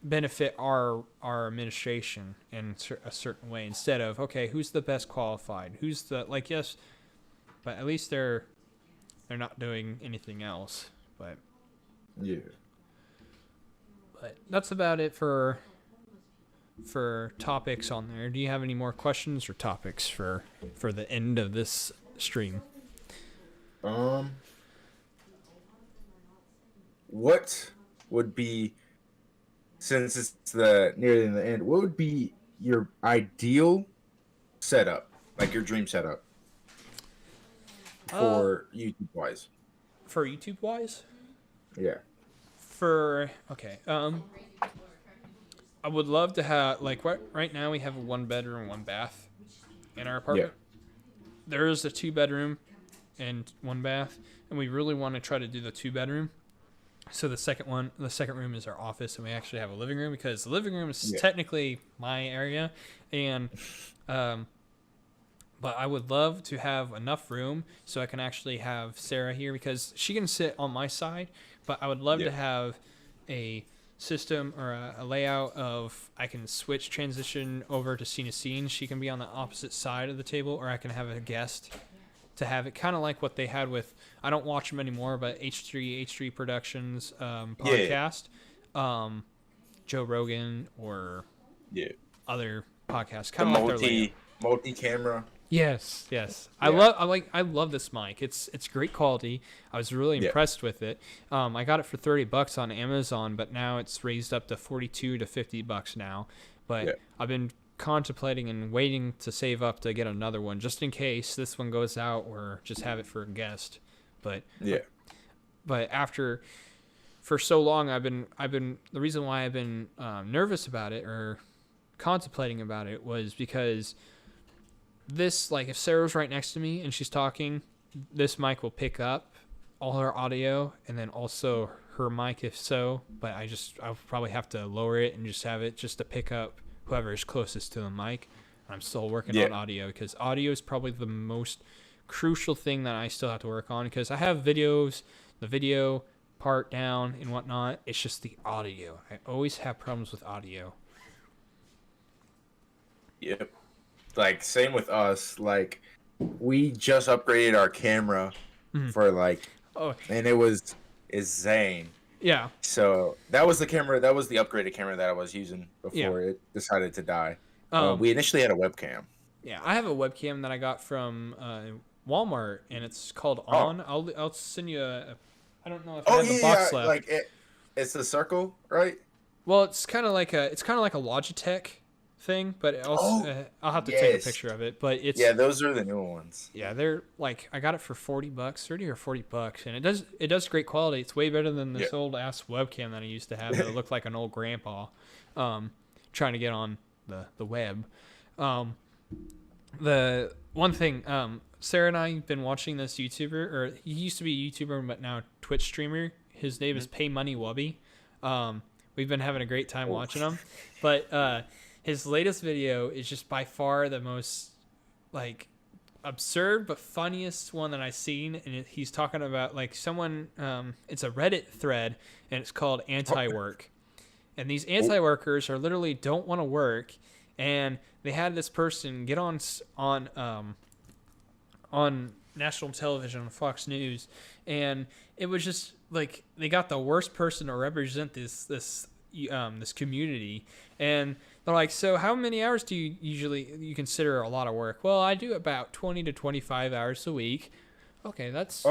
S1: benefit our administration in a certain way, instead of, okay, who's the best qualified, who's the yes, but at least they're not doing anything else. But
S2: yeah,
S1: but that's about it for topics on there. Do you have any more questions or topics for the end of this stream?
S2: What would be, since it's nearly the end, what would be your ideal setup, like your dream setup for YouTube wise?
S1: For YouTube wise?
S2: Yeah.
S1: I would love to have, like, right now we have a 1 bedroom, 1 bath in our apartment. Yeah. There is a 2 bedroom and 1 bath, and we really want to try to do the 2 bedroom. So the second room is our office, and we actually have a living room, because the living room is technically my area, and but I would love to have enough room so I can actually have Sarah here, because she can sit on my side, but I would love to have a system or a layout of, I can transition over to scene to scene. She can be on the opposite side of the table, or I can have a guest to have it kind of like what they had with, I don't watch them anymore, but H3 Productions podcast, Joe Rogan or other podcasts, kind of like their
S2: multi-camera.
S1: Yes. I love this mic. It's great quality. I was really impressed with it. I got it for $30 on Amazon, but now it's raised up to $42 to $50 now. But I've been contemplating and waiting to save up to get another one, just in case this one goes out, or just have it for a guest. But for so long, I've been the reason why I've been nervous about it or contemplating about it was because this, like, if Sarah's right next to me and she's talking, this mic will pick up all her audio, and then also her mic if so, but I'll probably have to lower it and just have it just to pick up whoever is closest to the mic. I'm still working
S2: Yeah.
S1: on audio because audio is probably the most crucial thing that I still have to work on because I have videos, the video part down and whatnot. It's just the audio. I always have problems with audio.
S2: Yep. Like, same with us. Like, we just upgraded our camera for, like, and it's Zane.
S1: Yeah.
S2: So, that was the upgraded camera that I was using before it decided to die. We initially had a webcam.
S1: Yeah, I have a webcam that I got from Walmart, and it's called On. I'll send you I don't know if I have the box left.
S2: Like, it's the circle, right?
S1: Well, it's kind of like a Logitech thing, but it also I'll have to take a picture of it. But it's
S2: those are the new ones.
S1: Yeah, they're like I got it for $40, $30 or $40, and it does great quality. It's way better than this old ass webcam that I used to have that looked like an old grandpa, trying to get on the web. The one thing, Sarah and I have been watching this YouTuber, or he used to be a YouTuber, but now Twitch streamer. His name is Pay Money Wubby. We've been having a great time watching him, but his latest video is just by far the most like absurd but funniest one that I've seen, and he's talking about like someone. It's a Reddit thread, and it's called anti-work, and these anti-workers are literally don't want to work, and they had this person get on national television on Fox News, and it was just like they got the worst person to represent this community, and they're like, so how many hours do you consider a lot of work? Well, I do about 20 to 25 hours a week. Okay, that's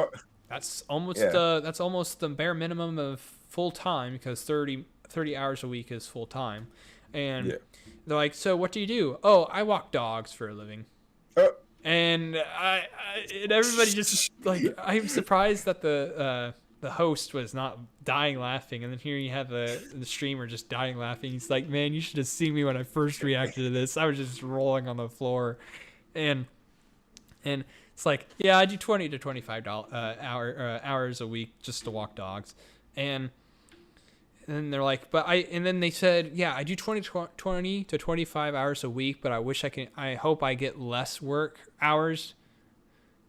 S1: almost the bare minimum of full time, because 30 hours a week is full time. And they're like, so what do you do? Oh, I walk dogs for a living. And and everybody just like, I'm surprised that the host was not dying laughing, and then here you have the streamer just dying laughing. He's like, man, you should have seen me when I first reacted to this. I was just rolling on the floor, and it's like, yeah, I do 20 to 25 hours a week just to walk dogs, and then they're like, and then they said, yeah, I do 20 to 25 hours a week, but I hope I get less work hours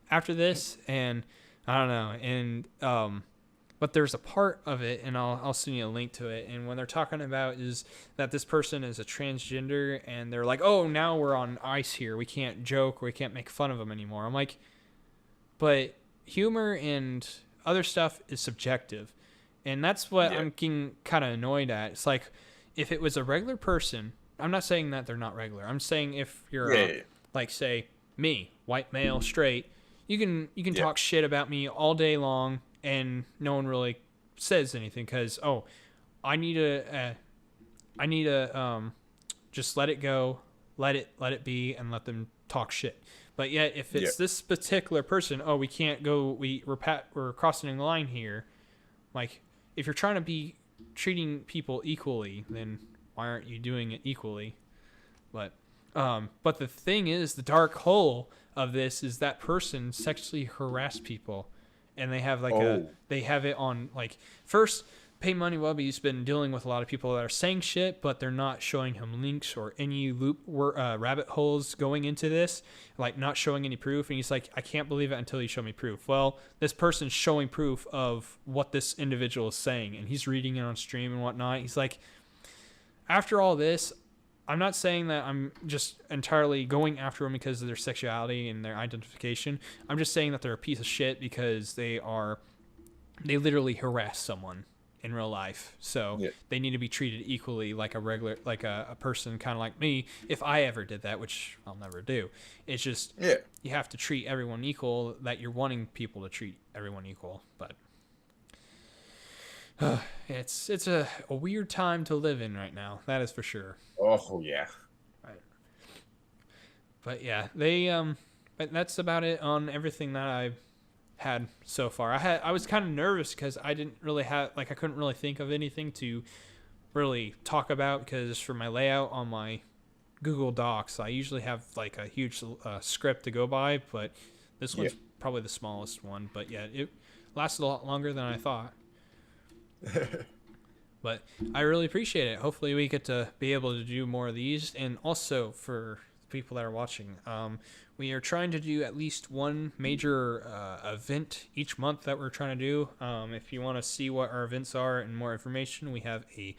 S1: after this, and I don't know, and but there's a part of it, and I'll send you a link to it. And when they're talking about is that this person is a transgender, and they're like, oh, now we're on ice here. We can't joke, or we can't make fun of them anymore. I'm like, but humor and other stuff is subjective. And that's what I'm getting kind of annoyed at. It's like, if it was a regular person, I'm not saying that they're not regular. I'm saying if you're like, say, me, white male, straight, you can talk shit about me all day long, and no one really says anything because I need to just let it go, let it be, and let them talk shit. But yet if it's this particular person, we can't go, we're crossing the line here. Like, if you're trying to be treating people equally, then why aren't you doing it equally? But the thing is, the dark hole of this is that person sexually harassed people. And they have they have it on, like, first, Pay Money Wubby's been dealing with a lot of people that are saying shit, but they're not showing him links or any rabbit holes going into this, like not showing any proof. And he's like, I can't believe it until you show me proof. Well, this person's showing proof of what this individual is saying, and he's reading it on stream and whatnot. He's like, after all this, I'm not saying that I'm just entirely going after them because of their sexuality and their identification. I'm just saying that they're a piece of shit because they literally harass someone in real life. So they need to be treated equally like a person kind of like me, if I ever did that, which I'll never do. It's just, you have to treat everyone equal, that you're wanting people to treat everyone equal. But it's a weird time to live in right now. That is for sure.
S2: Oh yeah.
S1: Right. But yeah, but that's about it on everything that I've had so far. I was kind of nervous because I didn't really have, like, I couldn't really think of anything to really talk about, because for my layout on my Google Docs, I usually have like a huge script to go by, but this one's probably the smallest one. But yeah, it lasted a lot longer than I thought. But I really appreciate it. Hopefully we get to be able to do more of these. And also for people that are watching, we are trying to do at least one major event each month that we're trying to do. If you want to see what our events are and more information, we have a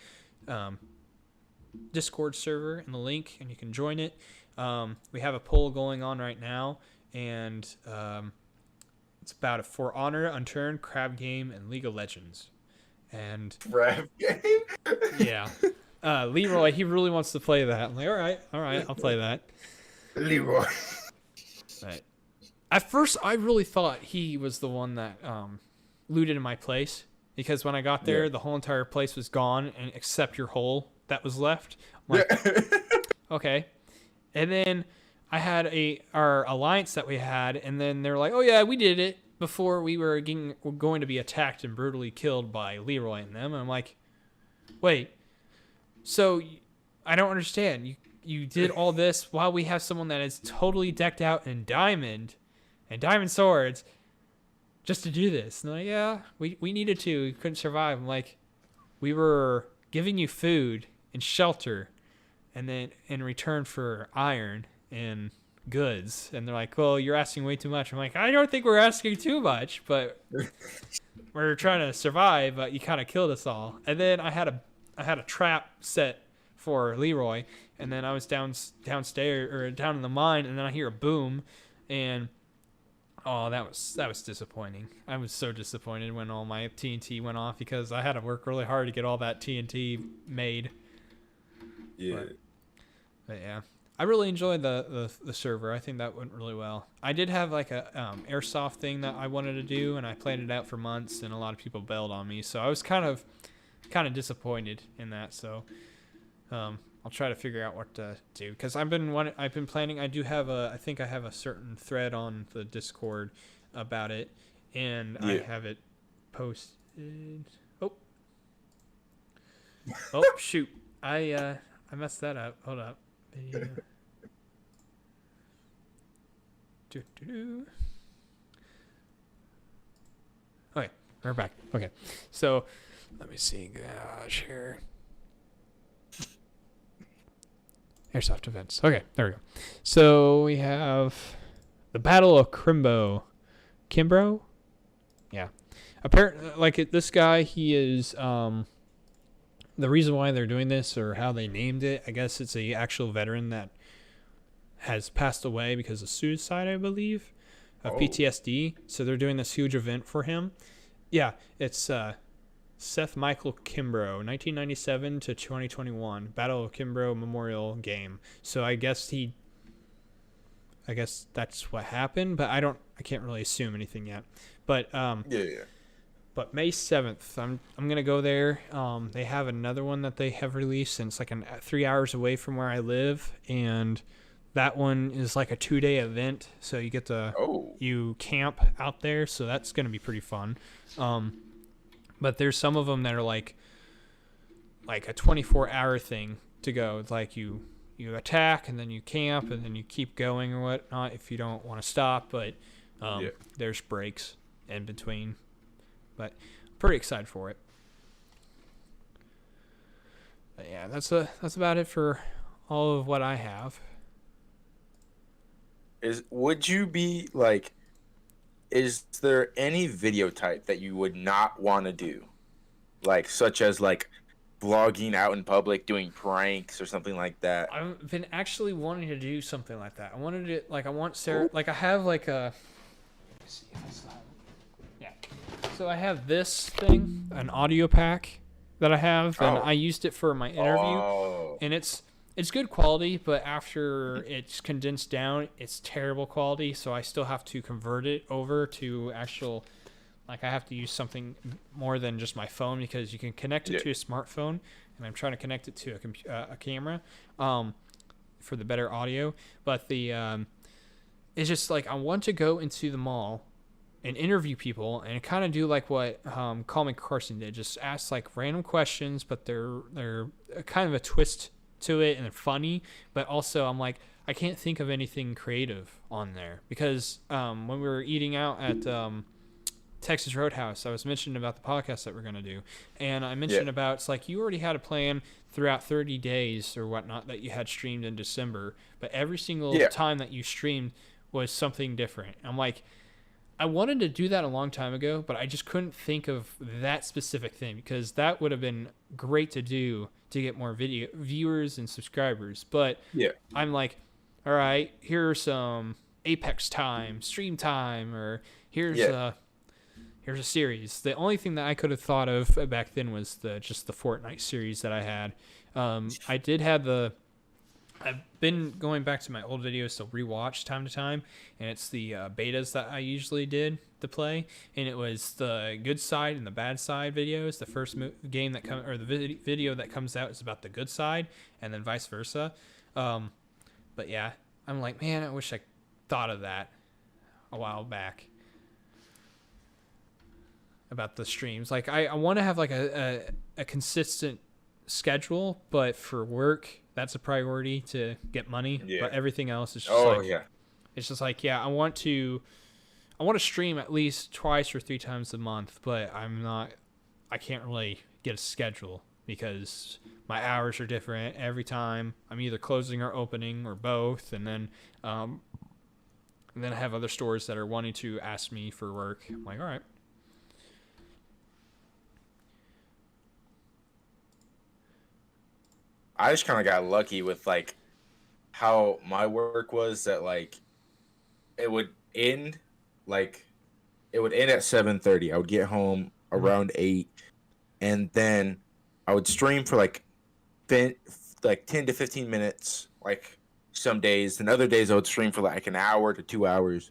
S1: Discord server in the link, and you can join it. We have a poll going on right now, and it's about For Honor, Unturned, Crab Game, and League of Legends. And
S2: Crab Game?
S1: Yeah. Leroy, he really wants to play that. I'm like, all right, I'll play that.
S2: Leroy.
S1: Right. At first, I really thought he was the one that looted in my place, because when I got there, the whole entire place was gone, and except your hole that was left. I'm like, okay. And then I had our alliance that we had, and then they were like, oh yeah, we did it before we were going to be attacked and brutally killed by Leroy and them. And I'm like, wait, so I don't understand. You did all this while we have someone that is totally decked out in diamond swords just to do this. And they're like, yeah, we needed to. We couldn't survive. I'm like, we were giving you food and shelter, and then in return for iron and goods. And they're like, well, you're asking way too much. I'm like, I don't think we're asking too much, but we're trying to survive, but you kind of killed us all. And then I had a trap set for Leroy, and then I was downstairs or down in the mine, and then I hear a boom, and that was disappointing. I was so disappointed when all my TNT went off, because I had to work really hard to get all that TNT made.
S2: Yeah.
S1: But yeah, I really enjoyed the server. I think that went really well. I did have like a airsoft thing that I wanted to do, and I planned it out for months, and a lot of people bailed on me, so I was kind of disappointed in that. So I'll try to figure out what to do, because I've been planning. I think I have a certain thread on the Discord about it, and I have it posted. Oh shoot! I messed that up. Hold up. Video. Okay, we're back. Okay, so let me see. Gosh, here. Airsoft Events. Okay, there we go. So we have the Battle of Kimbrough. Yeah. Apparently, this guy, he is the reason why they're doing this, or how they named it, I guess it's a actual veteran that has passed away because of suicide, I believe, of PTSD. So they're doing this huge event for him. Yeah, it's Seth Michael Kimbrough, 1997 to 2021, Battle of Kimbrough Memorial Game. So I guess that's what happened, but I can't really assume anything yet. But But May 7th, I'm gonna go there. They have another one that they have released, and it's like 3 hours away from where I live, and that one is like a 2-day event. So you get to you camp out there, so that's gonna be pretty fun. But there's some of them that are like a 24-hour thing to go. It's like you attack, and then you camp, and then you keep going or whatnot if you don't want to stop. But there's breaks in between. But I'm pretty excited for it. But yeah, that's about it for all of what I have.
S4: Would you be like? Is there any video type that you would not want to do, like such as like vlogging out in public, doing pranks or something like that?
S1: I've been actually wanting to do something like that. I want Sarah. Like I have like a. Let me see if I still have it. Yeah. So I have this thing, an audio pack that I have, and I used it for my interview, and it's good quality, but after it's condensed down, it's terrible quality. So I still have to convert it over to actual, like I have to use something more than just my phone, because you can connect it to a smartphone, and I'm trying to connect it to a camera, for the better audio. But it's just like I want to go into the mall and interview people and kind of do like what Call Me Carson did, just ask like random questions, but they're kind of a twist to it and they're funny. But also I'm like, I can't think of anything creative on there, because when we were eating out at Texas Roadhouse, I was mentioning about the podcast that we're going to do. And I mentioned about, it's like you already had a plan throughout 30 days or whatnot that you had streamed in December. But every single time that you streamed was something different. I'm like, I wanted to do that a long time ago, but I just couldn't think of that specific thing because that would have been great to do to get more video viewers and subscribers. But I'm like, all right, here's some Apex time, stream time, or here's a series. The only thing that I could have thought of back then was just the Fortnite series that I had. I did have I've been going back to my old videos to rewatch time to time, and it's the betas that I usually did to play, and it was the good side and the bad side videos. The first game that comes, or the video that comes out, is about the good side, and then vice versa. But yeah, I'm like, man, I wish I thought of that a while back about the streams. Like, I want to have like a consistent schedule, but for work, that's a priority to get money. But everything else is just it's just like, I want to stream at least twice or 3 times a month, but I can't really get a schedule because my hours are different every time. I'm either closing or opening or both, and then I have other stores that are wanting to ask me for work. I'm like, all right.
S4: I just kind of got lucky with like how my work was that like it would end at 7:30. I would get home around 8, and then I would stream for like 10 to 15 minutes like some days, and other days I would stream for like an hour to 2 hours.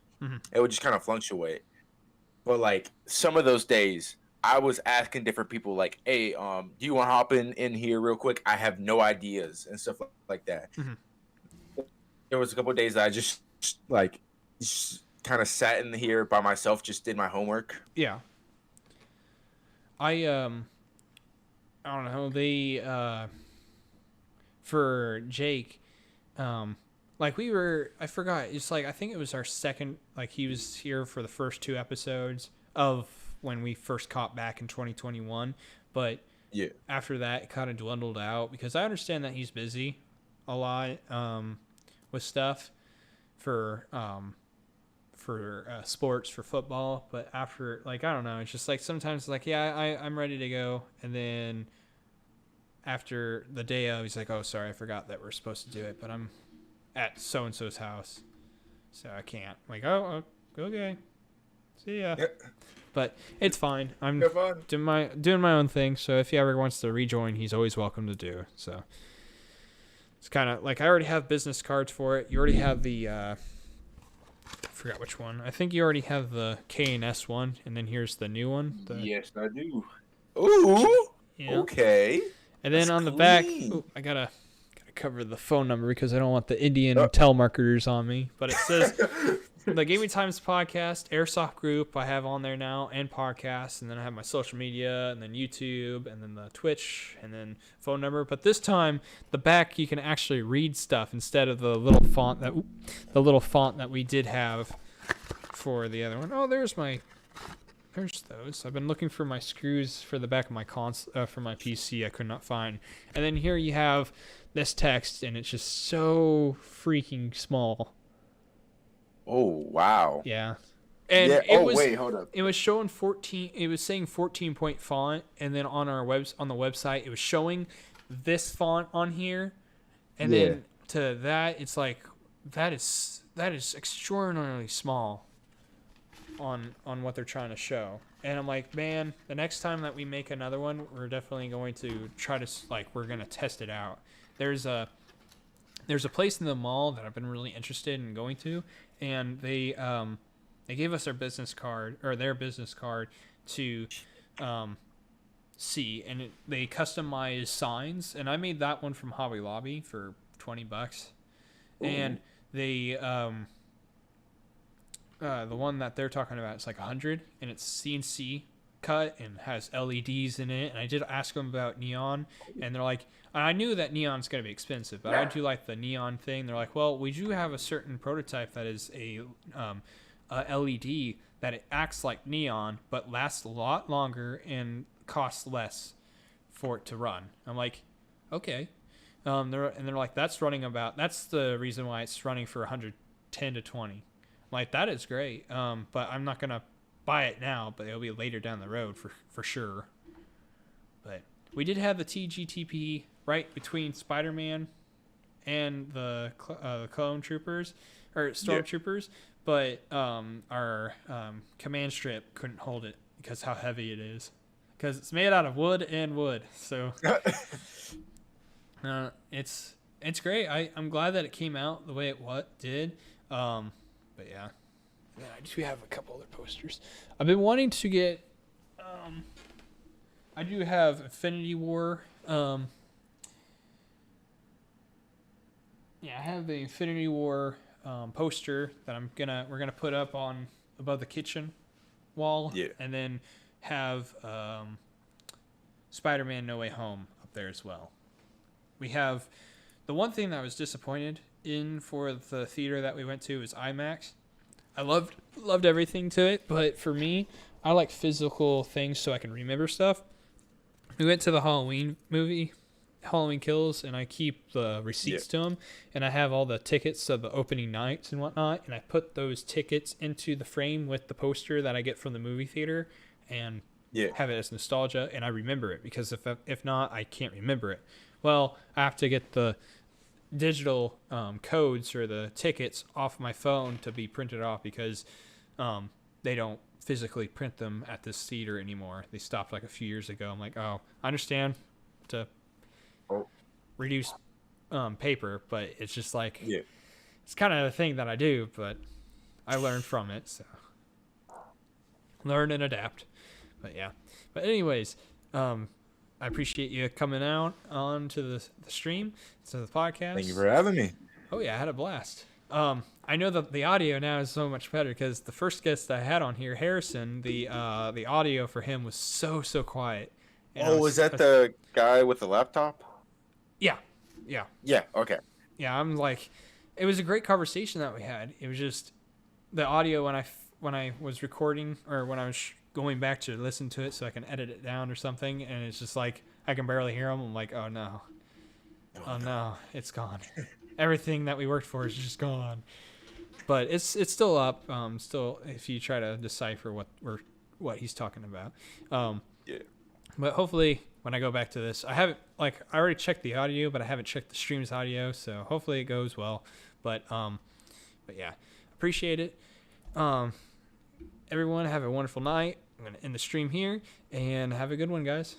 S4: It would just kind of fluctuate. But like some of those days I was asking different people like, hey, do you want to hop in here real quick? I have no ideas and stuff like that. There was a couple of days that I just kind of sat in here by myself, just did my homework.
S1: Yeah. I don't know. They for Jake, like I forgot. It's like I think it was our second. Like he was here for the first 2 episodes of when we first caught back in 2021, but after that it kind of dwindled out because I understand that he's busy a lot with stuff for sports, for football, but after, like, I don't know, it's just like sometimes like, I'm ready to go, and then after the day of, he's like, oh, sorry, I forgot that we're supposed to do it, but I'm at so and so's house, so I can't. I'm like, oh, okay, see ya. But it's fine. I'm doing my own thing. So if he ever wants to rejoin, he's always welcome to do. So it's kind of like I already have business cards for it. You already have the I forgot which one. I think you already have the K&S one, and then here's the new one.
S4: Yes, I do. Ooh. Yeah. Okay.
S1: And then on the back, I gotta cover the phone number because I don't want the Indian telemarketers on me. But it says the Gaming Times podcast, Airsoft group I have on there now, and podcast, and then I have my social media, and then YouTube, and then the Twitch, and then phone number. But this time, the back you can actually read stuff instead of the little font that we did have for the other one. Oh, there's those. I've been looking for my screws for the back of my for my PC. I could not find. And then here you have this text, and it's just so freaking small.
S4: Oh, wow.
S1: Yeah. And
S4: wait, hold up.
S1: It was showing 14. It was saying 14-point font, and then on the website, it was showing this font on here, and then to that, it's like that is extraordinarily small on what they're trying to show. And I'm like, man, the next time that we make another one, we're definitely going to try to we're gonna test it out. There's a place in the mall that I've been really interested in going to, and they gave us their business card to see, and they customized signs, and I made that one from Hobby Lobby for $20, and they the one that they're talking about is like 100, and it's CNC cut and has LEDs in it. And I did ask them about neon, and they're like, I knew that neon's going to be expensive, but I do like the neon thing. They're like, well, we do have a certain prototype that is a LED that it acts like neon but lasts a lot longer and costs less for it to run. I'm like, okay. They're like, that's the reason why it's running for 110 to 20. I'm like, that is great. But I'm not gonna buy it now, but it'll be later down the road for sure. But we did have the TGTP right between Spider-Man and the clone troopers or stormtroopers, but our command strip couldn't hold it because how heavy it is. Because it's made out of wood and wood, so it's great. I'm glad that it came out the way it did. But yeah, I do have a couple other posters. I've been wanting to get. I do have Infinity War. I have the Infinity War poster that we're gonna put up on above the kitchen wall.
S4: Yeah.
S1: And then have Spider-Man No Way Home up there as well. We have the one thing that I was disappointed in for the theater that we went to is IMAX. I loved everything to it, but for me, I like physical things so I can remember stuff. We went to the Halloween movie, Halloween Kills, and I keep the receipts to them, and I have all the tickets of the opening nights and whatnot, and I put those tickets into the frame with the poster that I get from the movie theater, and have it as nostalgia, and I remember it, because if not, I can't remember it. Well, I have to get the digital codes or the tickets off my phone to be printed off, because they don't physically print them at this theater anymore. They stopped like a few years ago. I'm like, oh, I understand to reduce paper, but it's just like it's kind of a thing that I do, but I learned from it, so learn and adapt. But yeah, but anyways, I appreciate you coming out on to the stream, to the podcast.
S4: Thank you for having me.
S1: Oh yeah, I had a blast. I know that the audio now is so much better, because the first guest I had on here, Harrison, the audio for him was so quiet. And
S4: was that the guy with the laptop?
S1: Yeah.
S4: Yeah, okay.
S1: Yeah, I'm like, it was a great conversation that we had. It was just the audio when I was recording, or when I was going back to listen to it so I can edit it down or something, and it's just like I can barely hear him. I'm like, oh no, it's gone. Everything that we worked for is just gone. But it's still up. Still, if you try to decipher what he's talking about. But hopefully, when I go back to this, I already checked the audio, but I haven't checked the stream's audio. So hopefully it goes well. But yeah, appreciate it. Everyone have a wonderful night. I'm gonna end the stream here, and have a good one, guys.